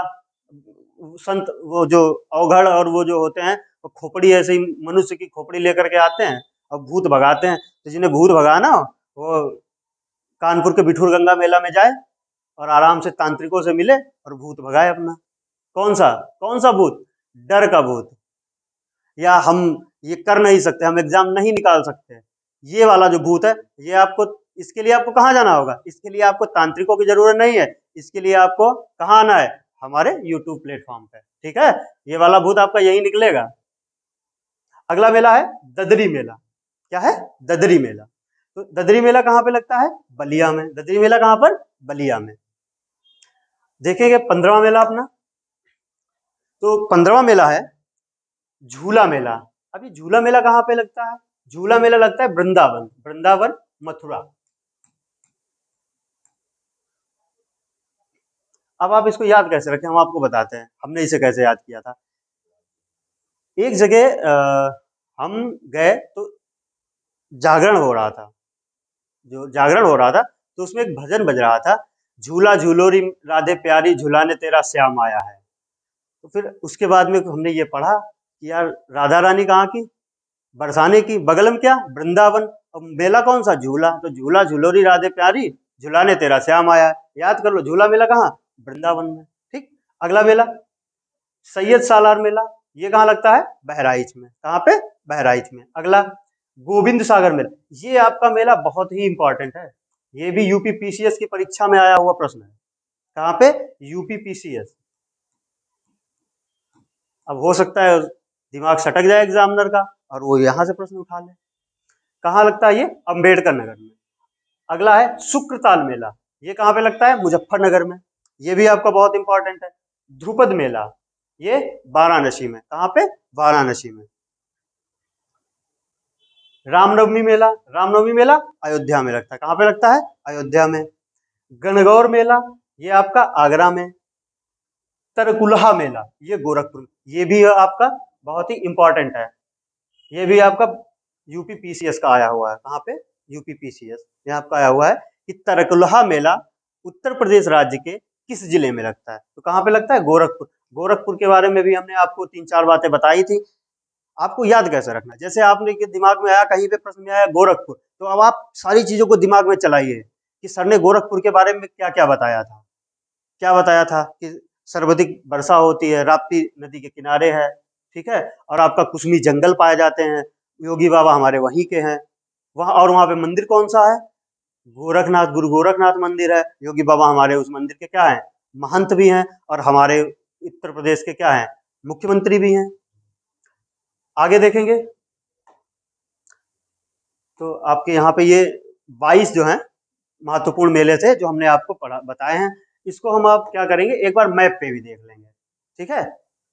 A: संत वो जो अवघड़ और वो जो होते हैं वो खोपड़ी, ऐसे ही मनुष्य की खोपड़ी लेकर के आते हैं और भूत भगाते हैं। तो जिन्हें भूत भगाना हो वो कानपुर के बिठूर गंगा मेला में जाए और आराम से तांत्रिकों से मिले और भूत भगाए अपना। कौन सा? कौन सा भूत? डर का भूत, या हम ये कर नहीं सकते, हम एग्जाम नहीं निकाल सकते, ये वाला जो भूत है, ये आपको, इसके लिए आपको कहाँ जाना होगा? इसके लिए आपको तांत्रिकों की जरूरत नहीं है। इसके लिए आपको कहाँ आना है? हमारे यूट्यूब प्लेटफॉर्म पे। ठीक है, ये वाला भूत आपका यही निकलेगा। अगला मेला है ददरी मेला। क्या है? ददरी मेला। तो ददरी मेला कहाँ पे लगता है? बलिया में। ददरी मेला कहाँ पर? बलिया में। देखेंगे 15वां मेला अपना। तो 15वां मेला है झूला मेला। अभी झूला मेला कहाँ पे लगता है? झूला मेला लगता है वृंदावन। वृंदावन, मथुरा। अब आप इसको याद कैसे रखें, हम आपको बताते हैं हमने इसे कैसे याद किया था। एक जगह हम गए तो जागरण हो रहा था, जो जागरण हो रहा था तो उसमें एक भजन बज रहा था, झूला झूलोरी राधे प्यारी झूलाने तेरा श्याम आया है। तो फिर उसके बाद में हमने ये पढ़ा कि यार राधा रानी कहाँ की? बरसाने की। बगल में क्या? वृंदावन। अब मेला कौन सा? झूला। तो झूला झूलोरी राधे प्यारी झूलाने तेरा श्याम आया है। याद कर लो, झूला मेला कहाँ? वृंदावन में। ठीक। अगला मेला सैयद सालार मेला। ये कहाँ लगता है? बहराइच में। कहाँ पे? बहराइच में। अगला गोविंद सागर मेला। ये आपका मेला बहुत ही इंपॉर्टेंट है, ये भी यूपी पीसीएस की परीक्षा में आया हुआ प्रश्न है। कहाँ पे? UP PCS. अब हो सकता है दिमाग सटक जाए एग्जामिनर का और वो यहाँ से प्रश्न उठा ले। कहाँ लगता है ये? अंबेडकर नगर में। अगला है शुक्रताल मेला। ये कहाँ पे लगता है? मुजफ्फरनगर में। ये भी आपका बहुत इंपॉर्टेंट है। ध्रुपद मेला, ये वाराणसी में। कहाँ पे? वाराणसी में। रामनवमी मेला। रामनवमी मेला अयोध्या में लगता है। कहाँ पे लगता है? अयोध्या में। गणगौर मेला, ये आपका आगरा में। तरकुलहा मेला, ये गोरखपुर में। ये भी आपका बहुत ही इंपॉर्टेंट है, ये भी आपका यूपी पीसीएस का आया हुआ है। कहाँ पे? यूपी पीसीएस में आपका आया हुआ है कि तरकुलहा मेला उत्तर प्रदेश राज्य के किस जिले में लगता है? तो कहाँ पे लगता है? गोरखपुर। गोरखपुर के बारे में भी हमने आपको 3-4 बातें बताई थी। आपको याद कैसे रखना, जैसे आपने के दिमाग में आया, कहीं पे प्रश्न में आया गोरखपुर, तो अब आप सारी चीजों को दिमाग में चलाइए कि सर ने गोरखपुर के बारे में क्या क्या बताया था। क्या बताया था? कि सर्वाधिक वर्षा होती है, राप्ती नदी के किनारे है। ठीक है, और आपका कुसमी जंगल पाए जाते हैं, योगी बाबा हमारे वहीं के हैं वहाँ। और वहाँ पे मंदिर कौन सा है? गोरखनाथ, गुरु गोरखनाथ मंदिर है। योगी बाबा हमारे उस मंदिर के क्या हैं? महंत भी हैं, और हमारे उत्तर प्रदेश के क्या हैं? मुख्यमंत्री भी हैं। आगे देखेंगे तो आपके यहाँ पे ये 22 जो हैं महत्वपूर्ण मेले थे जो हमने आपको पढ़ा बताए हैं। इसको हम आप क्या करेंगे, एक बार मैप पे भी देख लेंगे। ठीक है,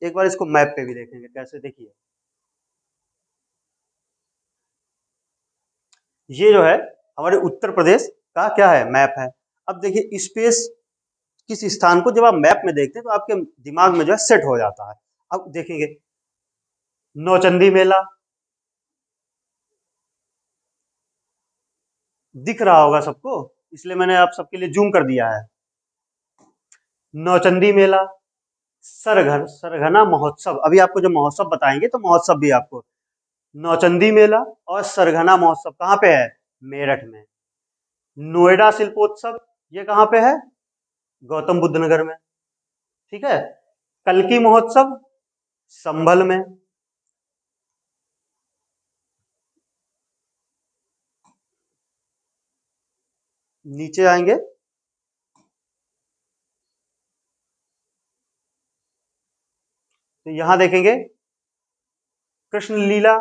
A: एक बार इसको मैप पे भी देखेंगे कैसे। देखिए, ये जो है हमारे उत्तर प्रदेश का क्या है? मैप है। अब देखिए स्पेस किस स्थान को जब आप मैप में देखते हैं तो आपके दिमाग में जो है सेट हो जाता है। अब देखेंगे नौचंदी मेला, दिख रहा होगा सबको, इसलिए मैंने आप सबके लिए जूम कर दिया है। नौचंदी मेला, सरगना महोत्सव, अभी आपको जो महोत्सव बताएंगे तो महोत्सव भी आपको, नौचंदी मेला और सरगना महोत्सव कहाँ पे है? मेरठ में। नोएडा शिल्पोत्सव, ये कहाँ पे है? गौतम बुद्ध नगर में। ठीक है। कल्की महोत्सव, संभल में। नीचे आएंगे तो यहां देखेंगे कृष्ण लीला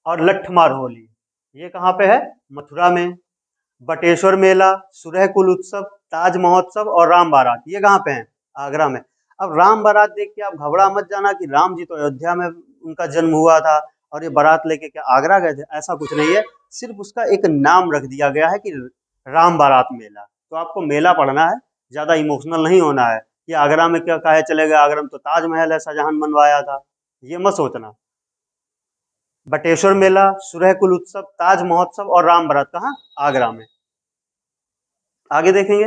A: और लट्ठमार होली, ये कहाँ पे है? मथुरा में। बटेश्वर मेला, सुरह कुल उत्सव, ताज महोत्सव और राम बारात, ये कहाँ पे है? आगरा में। अब राम बारात देख के आप घबरा मत जाना कि राम जी तो अयोध्या में उनका जन्म हुआ था और ये बारात लेके क्या आगरा गए थे, ऐसा कुछ नहीं है। सिर्फ उसका एक नाम रख दिया गया है कि राम बारात मेला। तो आपको मेला पढ़ना है, ज्यादा इमोशनल नहीं होना है कि आगरा में क्या काहे चले गए, आगरा में तो ताजमहल है, शाहजहां ने बनवाया था, ये मत सोचना। बटेश्वर मेला, सुरह कुल उत्सव, ताज महोत्सव और राम बारात कहाँ? आगरा में। आगे देखेंगे,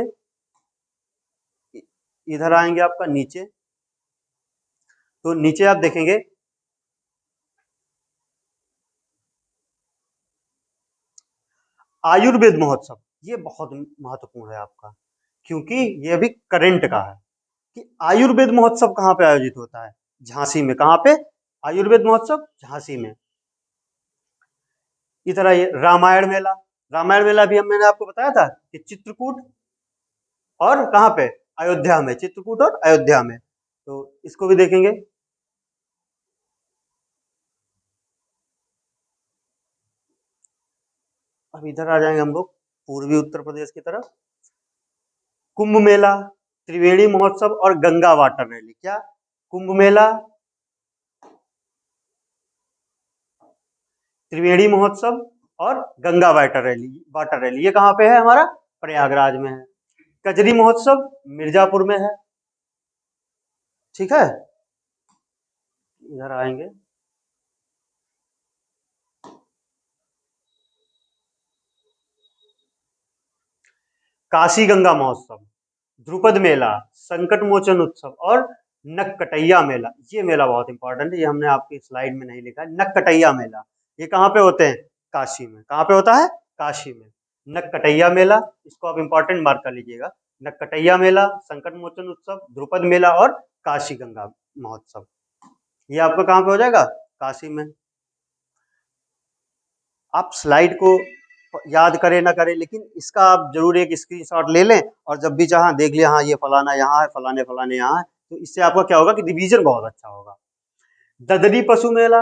A: इधर आएंगे आपका नीचे, तो नीचे आप देखेंगे आयुर्वेद महोत्सव, ये बहुत महत्वपूर्ण है आपका, क्योंकि ये अभी करंट का है कि आयुर्वेद महोत्सव कहाँ पे आयोजित होता है? झांसी में। कहाँ पे? आयुर्वेद महोत्सव झांसी में। इधर आइए, रामायण मेला। रामायण मेला भी हम मैंने आपको बताया था कि चित्रकूट और कहाँ पे? अयोध्या में। चित्रकूट और अयोध्या में, तो इसको भी देखेंगे। अब इधर आ जाएंगे हम लोग पूर्वी उत्तर प्रदेश की तरफ। कुंभ मेला, त्रिवेणी महोत्सव और गंगा वाटर रैली। क्या? कुंभ मेला, त्रिवेणी महोत्सव और गंगा वाटर रैली ये कहाँ पे है? हमारा प्रयागराज में है। कजरी महोत्सव मिर्जापुर में है। ठीक है। इधर आएंगे, काशी गंगा महोत्सव, ध्रुपद मेला, संकट मोचन उत्सव और नककटैया मेला। ये मेला बहुत इंपॉर्टेंट है, ये हमने आपकी स्लाइड में नहीं लिखा है। नककटैया मेला, ये कहाँ पे होते हैं? काशी में। कहाँ पे होता है? काशी में। नककटैया मेला, इसको आप इंपॉर्टेंट मार्क कर लीजिएगा। नककटैया मेला, संकट मोचन उत्सव, ध्रुपद मेला और काशी गंगा महोत्सव, ये आपका कहाँ पे हो जाएगा? काशी में। आप स्लाइड को याद करें ना करें, लेकिन इसका आप जरूर एक स्क्रीनशॉट ले लें और जब भी चाहें देख लिया, हाँ ये फलाना यहाँ है, फलाने फलाने यहाँ है, तो इससे आपका क्या होगा कि रिवीजन बहुत अच्छा होगा। ददरी पशु मेला,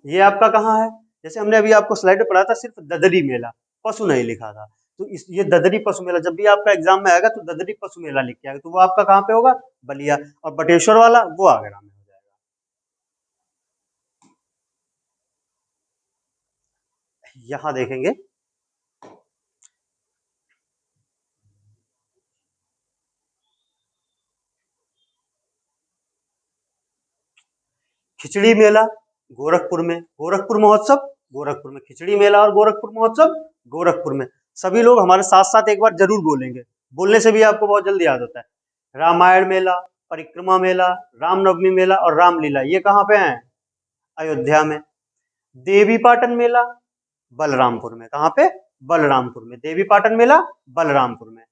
A: ये आपका कहाँ है? जैसे हमने अभी आपको स्लाइड में पढ़ा था, सिर्फ ददरी मेला, पशु नहीं लिखा था। तो इस ये ददरी पशु मेला जब भी आपका एग्जाम में आएगा तो ददरी पशु मेला लिख के आएगा, तो वो आपका कहाँ पे होगा? बलिया। और बटेश्वर वाला वो आगरा में हो जाएगा। यहाँ देखेंगे, खिचड़ी मेला गोरखपुर में, गोरखपुर महोत्सव गोरखपुर में, खिचड़ी मेला और गोरखपुर महोत्सव गोरखपुर में। सभी लोग हमारे साथ साथ एक बार जरूर बोलेंगे, बोलने से भी आपको बहुत जल्दी याद होता है। रामायण मेला, परिक्रमा मेला, रामनवमी मेला और रामलीला, ये कहाँ पे है? अयोध्या में। देवी पाटन मेला बलरामपुर में। कहाँ पे? बलरामपुर में। देवी पाटन मेला बलरामपुर में।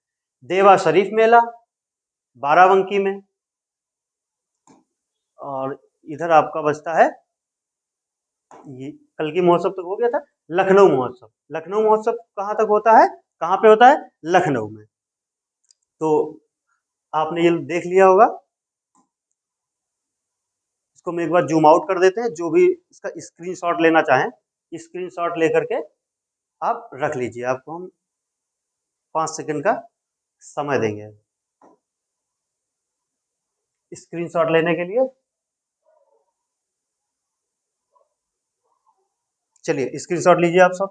A: देवा शरीफ मेला बाराबंकी में। और इधर आपका बचता है, ये कल की महोत्सव तक हो गया था, लखनऊ महोत्सव। लखनऊ महोत्सव कहाँ तक होता है? कहाँ पे होता है? लखनऊ में। तो आपने ये देख लिया होगा, इसको हम एक बार जूम आउट कर देते हैं, जो भी इसका स्क्रीनशॉट लेना चाहें स्क्रीनशॉट लेकर के आप रख लीजिए। आपको हम 5 सेकंड का समय देंगे स्क्रीनशॉट लेने के लिए। चलिए स्क्रीनशॉट लीजिए आप सब।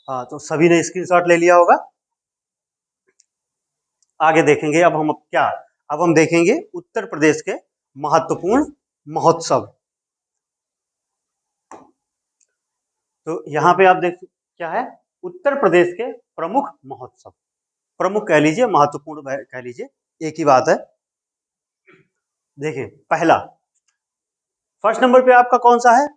A: हाँ, तो सभी ने स्क्रीनशॉट ले लिया होगा। आगे देखेंगे। अब हम देखेंगे उत्तर प्रदेश के महत्वपूर्ण महोत्सव। तो यहाँ पे आप देख क्या है, उत्तर प्रदेश के प्रमुख महोत्सव, प्रमुख कह लीजिए, महत्वपूर्ण कह लीजिए, एक ही बात है। देखिए पहला, फर्स्ट नंबर पे आपका कौन सा है,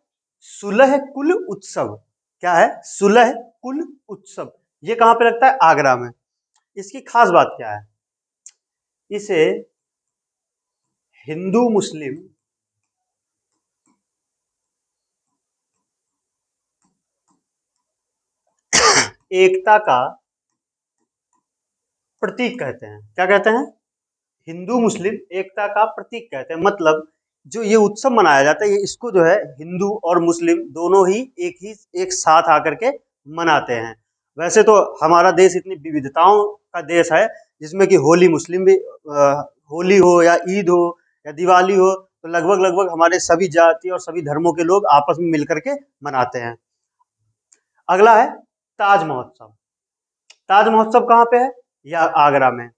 A: सुलह कुल उत्सव। क्या है, सुलह कुल उत्सव। ये कहां पे लगता है, आगरा में। इसकी खास बात क्या है, इसे हिंदू मुस्लिम एकता का प्रतीक कहते हैं। क्या कहते हैं, हिंदू मुस्लिम एकता का प्रतीक कहते हैं। मतलब जो ये उत्सव मनाया जाता है, ये इसको जो है हिंदू और मुस्लिम दोनों ही एक साथ आकर के मनाते हैं। वैसे तो हमारा देश इतनी विविधताओं का देश है, जिसमें कि होली मुस्लिम भी, होली हो या ईद हो या दिवाली हो, तो लगभग लगभग हमारे सभी जाति और सभी धर्मों के लोग आपस में मिलकर के मनाते हैं। अगला है ताज महोत्सव। ताज महोत्सव कहाँ पे है, या आगरा में।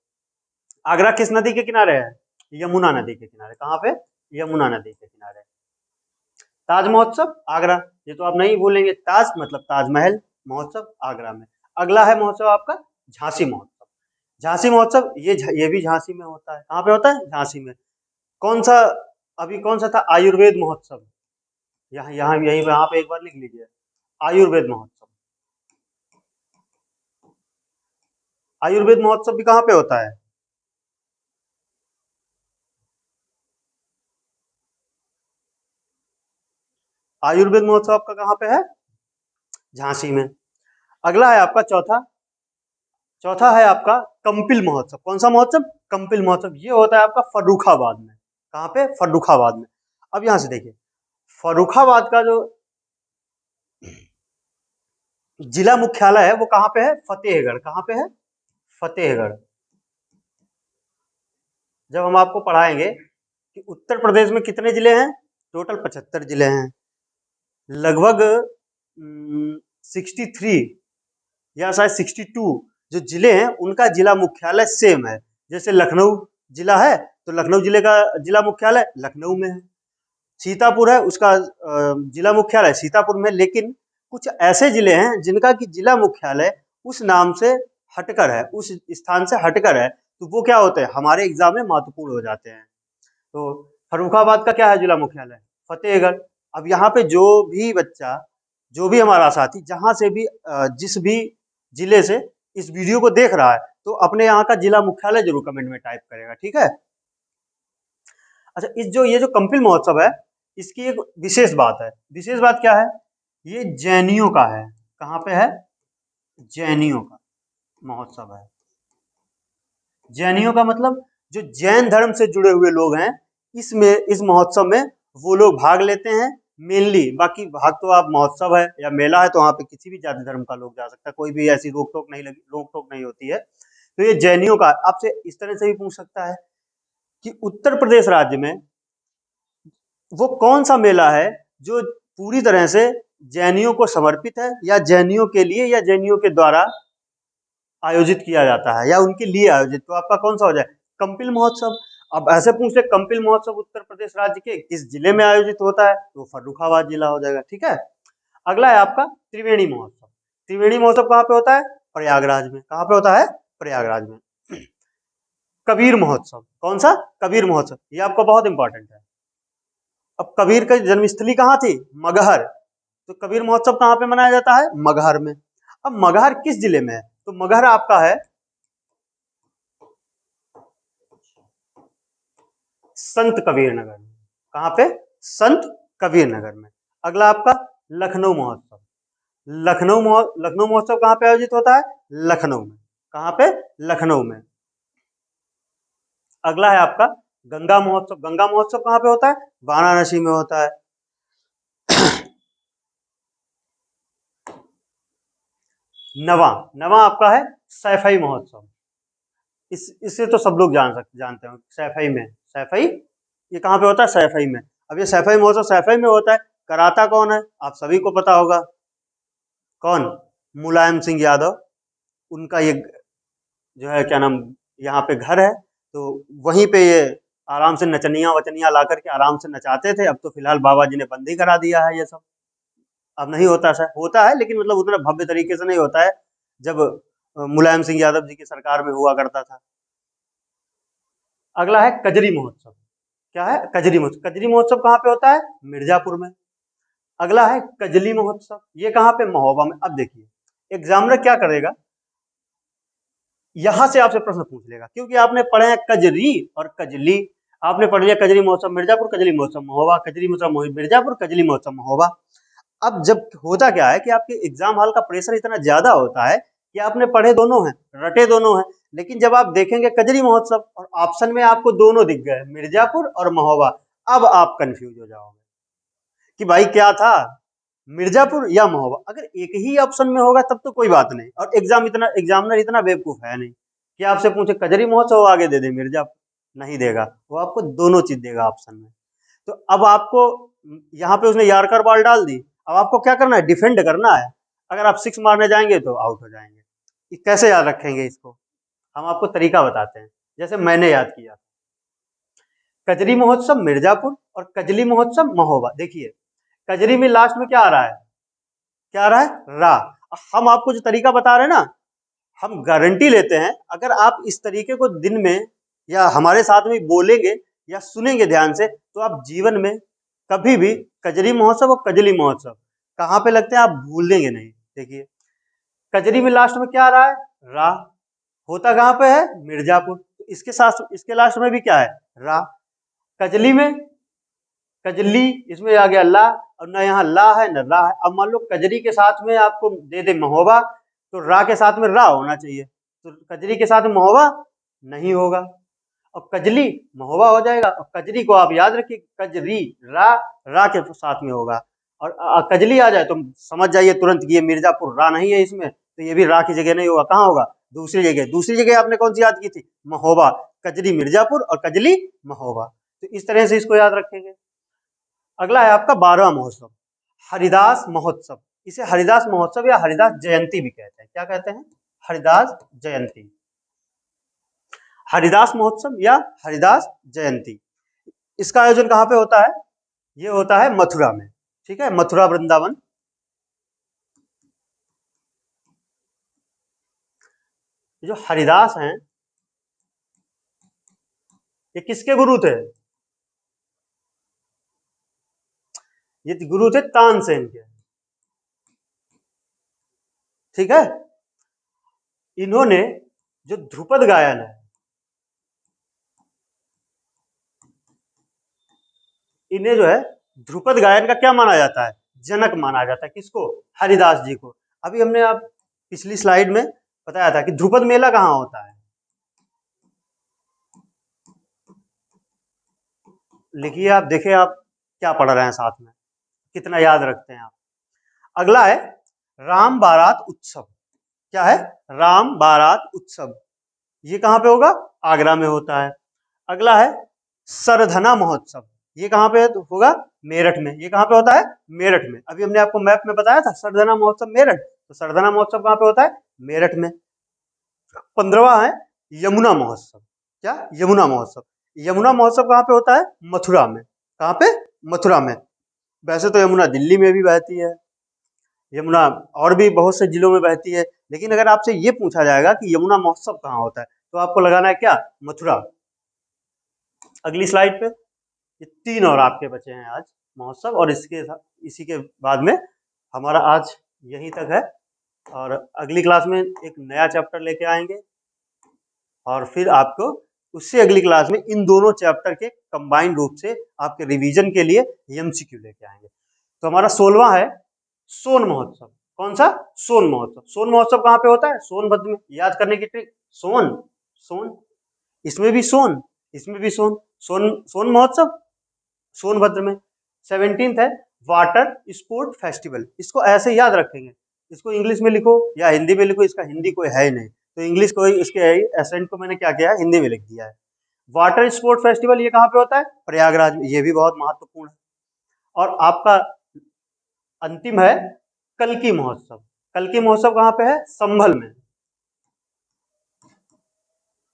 A: आगरा किस नदी के किनारे है, यमुना नदी के किनारे। कहाँ पे, यमुना नदी के किनारे। ताज महोत्सव आगरा, ये तो आप नहीं भूलेंगे, ताज मतलब ताजमहल, महोत्सव आगरा में। अगला है महोत्सव आपका झांसी महोत्सव। झांसी महोत्सव ये भी झांसी में होता है। कहाँ पे होता है, झांसी में। कौन सा, अभी कौन सा था, आयुर्वेद महोत्सव। यहाँ यहाँ यही यहाँ पे एक बार लिख लीजिए, आयुर्वेद महोत्सव। आयुर्वेद महोत्सव भी कहाँ पे होता है, आयुर्वेद महोत्सव आपका कहाँ पे है, झांसी में। अगला है आपका चौथा, चौथा है आपका कंपिल महोत्सव। कौन सा महोत्सव, कंपिल महोत्सव। ये होता है आपका फर्रुखाबाद में। कहाँ पे, फर्रुखाबाद में। अब यहां से देखिए, फर्रुखाबाद का जो जिला मुख्यालय है वो कहाँ पे है, फतेहगढ़। कहाँ पे है, फतेहगढ़। जब हम आपको पढ़ाएंगे कि उत्तर प्रदेश में कितने जिले हैं, टोटल 75 जिले हैं। लगभग 63 या शायद 62 जो जिले हैं उनका जिला मुख्यालय सेम है। जैसे लखनऊ जिला है, तो लखनऊ जिले का जिला मुख्यालय लखनऊ में है। सीतापुर है, उसका जिला मुख्यालय सीतापुर में। लेकिन कुछ ऐसे जिले हैं जिनका कि जिला मुख्यालय उस नाम से हटकर है, उस स्थान से हटकर है, तो वो क्या होते हैं, हमारे एग्जाम में महत्वपूर्ण हो जाते हैं। तो फर्रुखाबाद का क्या है जिला मुख्यालय, फतेहगढ़। अब यहाँ पे जो भी बच्चा, जो भी हमारा साथी जहाँ से भी जिस भी जिले से इस वीडियो को देख रहा है, तो अपने यहाँ का जिला मुख्यालय जरूर कमेंट में टाइप करेगा, ठीक है। अच्छा, ये जो कंपिल महोत्सव है, इसकी एक विशेष बात है। विशेष बात क्या है, ये जैनियों का है। कहाँ पे है, जैनियों का महोत्सव है। जैनियों का मतलब जो जैन धर्म से जुड़े हुए लोग हैं, इस महोत्सव में वो लोग भाग लेते हैं मेनली। बाकी भाग तो आप, महोत्सव है या मेला है, तो वहाँ पे किसी भी जाति धर्म का लोग जा सकता है, कोई भी ऐसी रोक टोक नहीं होती है। तो ये जैनियों का, आपसे इस तरह से भी पूछ सकता है कि उत्तर प्रदेश राज्य में वो कौन सा मेला है जो पूरी तरह से जैनियों को समर्पित है, या जैनियों के लिए या जैनियों के द्वारा आयोजित किया जाता है, या उनके लिए आयोजित। तो आपका कौन सा हो जाए, कंपिल महोत्सव। अब ऐसे पूछ ले, कंपिल महोत्सव उत्तर प्रदेश राज्य के किस जिले में आयोजित होता है, तो फर्रुखाबाद जिला हो जाएगा, ठीक है। अगला है आपका त्रिवेणी महोत्सव। त्रिवेणी महोत्सव कहाँ पे होता है, प्रयागराज में। कहाँ पे होता है, प्रयागराज में। कबीर महोत्सव, कौन सा, कबीर महोत्सव, ये आपका बहुत इंपॉर्टेंट है। अब कबीर की जन्मस्थली कहाँ थी, मगहर। तो कबीर महोत्सव कहाँ पे मनाया जाता है, मगहर में। अब मगहर किस जिले में है, तो मगहर आपका है संत कबीर नगर में। कहाँ पे, संत कबीर नगर में। अगला आपका लखनऊ महोत्सव। लखनऊ महोत्सव कहाँ पे आयोजित होता है, लखनऊ में। कहाँ पे, लखनऊ में। अगला है आपका गंगा महोत्सव। गंगा महोत्सव कहाँ पे होता है, वाराणसी में होता है। नवा, नवा आपका है सैफई महोत्सव। इससे तो सब लोग जानते हो, सैफई में, सैफई ये कहाँ पे होता है, सैफई में। अब ये सैफई महोत्सव सैफई में होता है, कराता कौन है, आप सभी को पता होगा, कौन, मुलायम सिंह यादव। उनका ये जो है क्या नाम, यहाँ पे घर है, तो वहीं पे ये आराम से नचनिया वचनिया ला करके आराम से नचाते थे। अब तो फिलहाल बाबा जी ने बंद ही करा दिया है ये सब। अब नहीं होता, सर होता है लेकिन मतलब उतना भव्य तरीके से नहीं होता है, जब मुलायम सिंह यादव जी की सरकार में हुआ करता था। अगला है कजरी महोत्सव। क्या है? कजरी महोत्सव। कजरी महोत्सव कहाँ पे होता है? मिर्जापुर में। अगला है कजली महोत्सव, ये कहाँ पे? महोबा में। अब देखिए एग्जामिनर क्या करेगा, यहां से आपसे प्रश्न पूछ लेगा, क्योंकि आपने पढ़े हैं कजरी और कजली। आपने पढ़ लिया कजरी महोत्सव मिर्जापुर, कजली महोत्सव महोबा, कजरी महोत्सव मिर्जापुर, कजली महोत्सव महोबा। अब जब होता क्या है कि आपके एग्जाम हॉल का प्रेशर इतना ज्यादा होता है कि आपने पढ़े दोनों हैं, रटे दोनों हैं, लेकिन जब आप देखेंगे कजरी महोत्सव और ऑप्शन में आपको दोनों दिख गए, मिर्जापुर और महोबा, अब आप कंफ्यूज हो जाओगे कि भाई क्या था, मिर्जापुर या महोबा। अगर एक ही ऑप्शन में होगा तब तो कोई बात नहीं, और एग्जामिनर इतना बेवकूफ है नहीं कि आपसे पूछे कजरी महोत्सव आगे दे दे मिर्जापुर, नहीं देगा, वो आपको दोनों चीज देगा ऑप्शन में। तो अब आपको यहाँ पे उसने यार्कर बॉल डाल दी, अब आपको क्या करना है? डिफेंड करना है। अगर आप सिक्स मारने जाएंगे तो आउट हो जाएंगे। कैसे याद रखेंगे इसको? हम आपको तरीका बताते हैं, जैसे मैंने याद किया। कजरी महोत्सव मिर्जापुर और कजली महोत्सव महोबा। देखिए कजरी में लास्ट में क्या आ रहा है? क्या आ रहा है? रा। हम आपको जो तरीका बता रहे हैं ना, हम गारंटी लेते हैं अगर आप इस तरीके को दिन में या हमारे साथ में बोलेंगे या सुनेंगे ध्यान से, तो आप जीवन में कभी भी कजरी महोत्सव और कजली महोत्सव कहाँ पे लगते हैं आप भूलेंगे नहीं। देखिए कजरी में लास्ट में क्या आ रहा है? रा। होता कहाँ पे है? मिर्जापुर। इसके साथ इसके लास्ट में भी क्या है? रा। कजली में कजली, इसमें आ गया ला, और न यहाँ ला है न रा है। अब मान लो कजरी के साथ में आपको दे दे महोबा, तो रा के साथ में रा होना चाहिए, तो कजरी के साथ में महोबा नहीं होगा, और कजली महोबा हो जाएगा। और कजरी को आप याद रखिए, कजरी रा के साथ में होगा, और कजली आ जाए तो समझ जाइए तुरंत कि ये मिर्जापुर, रा नहीं है इसमें, तो ये भी रा की जगह नहीं होगा। कहाँ होगा? दूसरी जगह। दूसरी जगह आपने कौन सी याद की थी? महोबा। कजरी मिर्जापुर और कजली महोबा। तो इस तरह से इसको याद रखेंगे। अगला है आपका 12वां महोत्सव, हरिदास महोत्सव। इसे हरिदास महोत्सव या हरिदास जयंती भी कहते हैं। क्या कहते हैं? हरिदास जयंती। हरिदास महोत्सव या हरिदास जयंती, इसका आयोजन कहाँ पे होता है? ये होता है मथुरा में। ठीक है, मथुरा वृंदावन। जो हरिदास हैं ये किसके गुरु थे? ये गुरु थे तानसेन के। ठीक है, इन्होंने जो ध्रुपद गायन है, इन्हें जो है ध्रुपद गायन का क्या माना जाता है? जनक माना जाता है। किसको? हरिदास जी को। अभी हमने आप पिछली स्लाइड में बताया था कि ध्रुपद मेला कहाँ होता है। लिखिए आप, देखिए आप क्या पढ़ रहे हैं साथ में, कितना याद रखते हैं आप। अगला है राम बारात उत्सव। क्या है? राम बारात उत्सव। ये कहाँ पे होगा? आगरा में होता है। अगला है सरधना महोत्सव। ये कहाँ पे होगा? मेरठ में। ये कहाँ पे होता है? मेरठ में। अभी हमने आपको मैप में बताया था सरधना महोत्सव मेरठ, तो सरधना महोत्सव कहाँ पे होता है? मेरठ में। 15वां है यमुना महोत्सव। क्या? यमुना महोत्सव। यमुना महोत्सव कहाँ पे होता है? मथुरा में। कहाँ पे? मथुरा में। वैसे तो यमुना दिल्ली में भी बहती है, यमुना और भी बहुत से जिलों में बहती है, लेकिन अगर आपसे ये पूछा जाएगा कि यमुना महोत्सव कहाँ होता है, तो आपको लगाना है क्या? मथुरा। अगली स्लाइड पे ये 3 और आपके बचे हैं आज महोत्सव, और इसी के बाद में हमारा आज यहीं तक है, और अगली क्लास में एक नया चैप्टर लेके आएंगे, और फिर आपको उससे अगली क्लास में इन दोनों चैप्टर के कंबाइंड रूप से आपके रिवीजन के लिए एमसीक्यू लेके आएंगे। तो हमारा 16वां है सोन महोत्सव। कौन सा? सोन महोत्सव। सोन महोत्सव कहाँ पे होता है? सोनभद्र में। याद करने की ट्रिक, सोन सोन, इसमें भी सोन, इसमें भी सोन, सोन सोन महोत्सव सोनभद्र में। 17th है वाटर स्पोर्ट फेस्टिवल। इसको ऐसे याद रखेंगे, इसको इंग्लिश में लिखो या हिंदी में लिखो, इसका हिंदी कोई है ही नहीं, तो इंग्लिश को इसके एसेंट को मैंने क्या किया है? हिंदी में लिख दिया है। वाटर स्पोर्ट फेस्टिवल ये कहाँ पे होता है? प्रयागराज में। ये भी बहुत महत्वपूर्ण है। और आपका अंतिम है कल्की महोत्सव। कल्की महोत्सव कहाँ पे है? संभल में।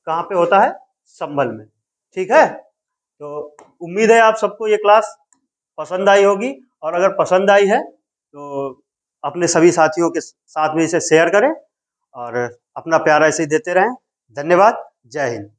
A: कहाँ पे होता है? संभल में। ठीक है, तो उम्मीद है आप सबको ये क्लास पसंद आई होगी, और अगर पसंद आई है तो अपने सभी साथियों के साथ में इसे शेयर करें और अपना प्यार ऐसे ही देते रहें। धन्यवाद। जय हिंद।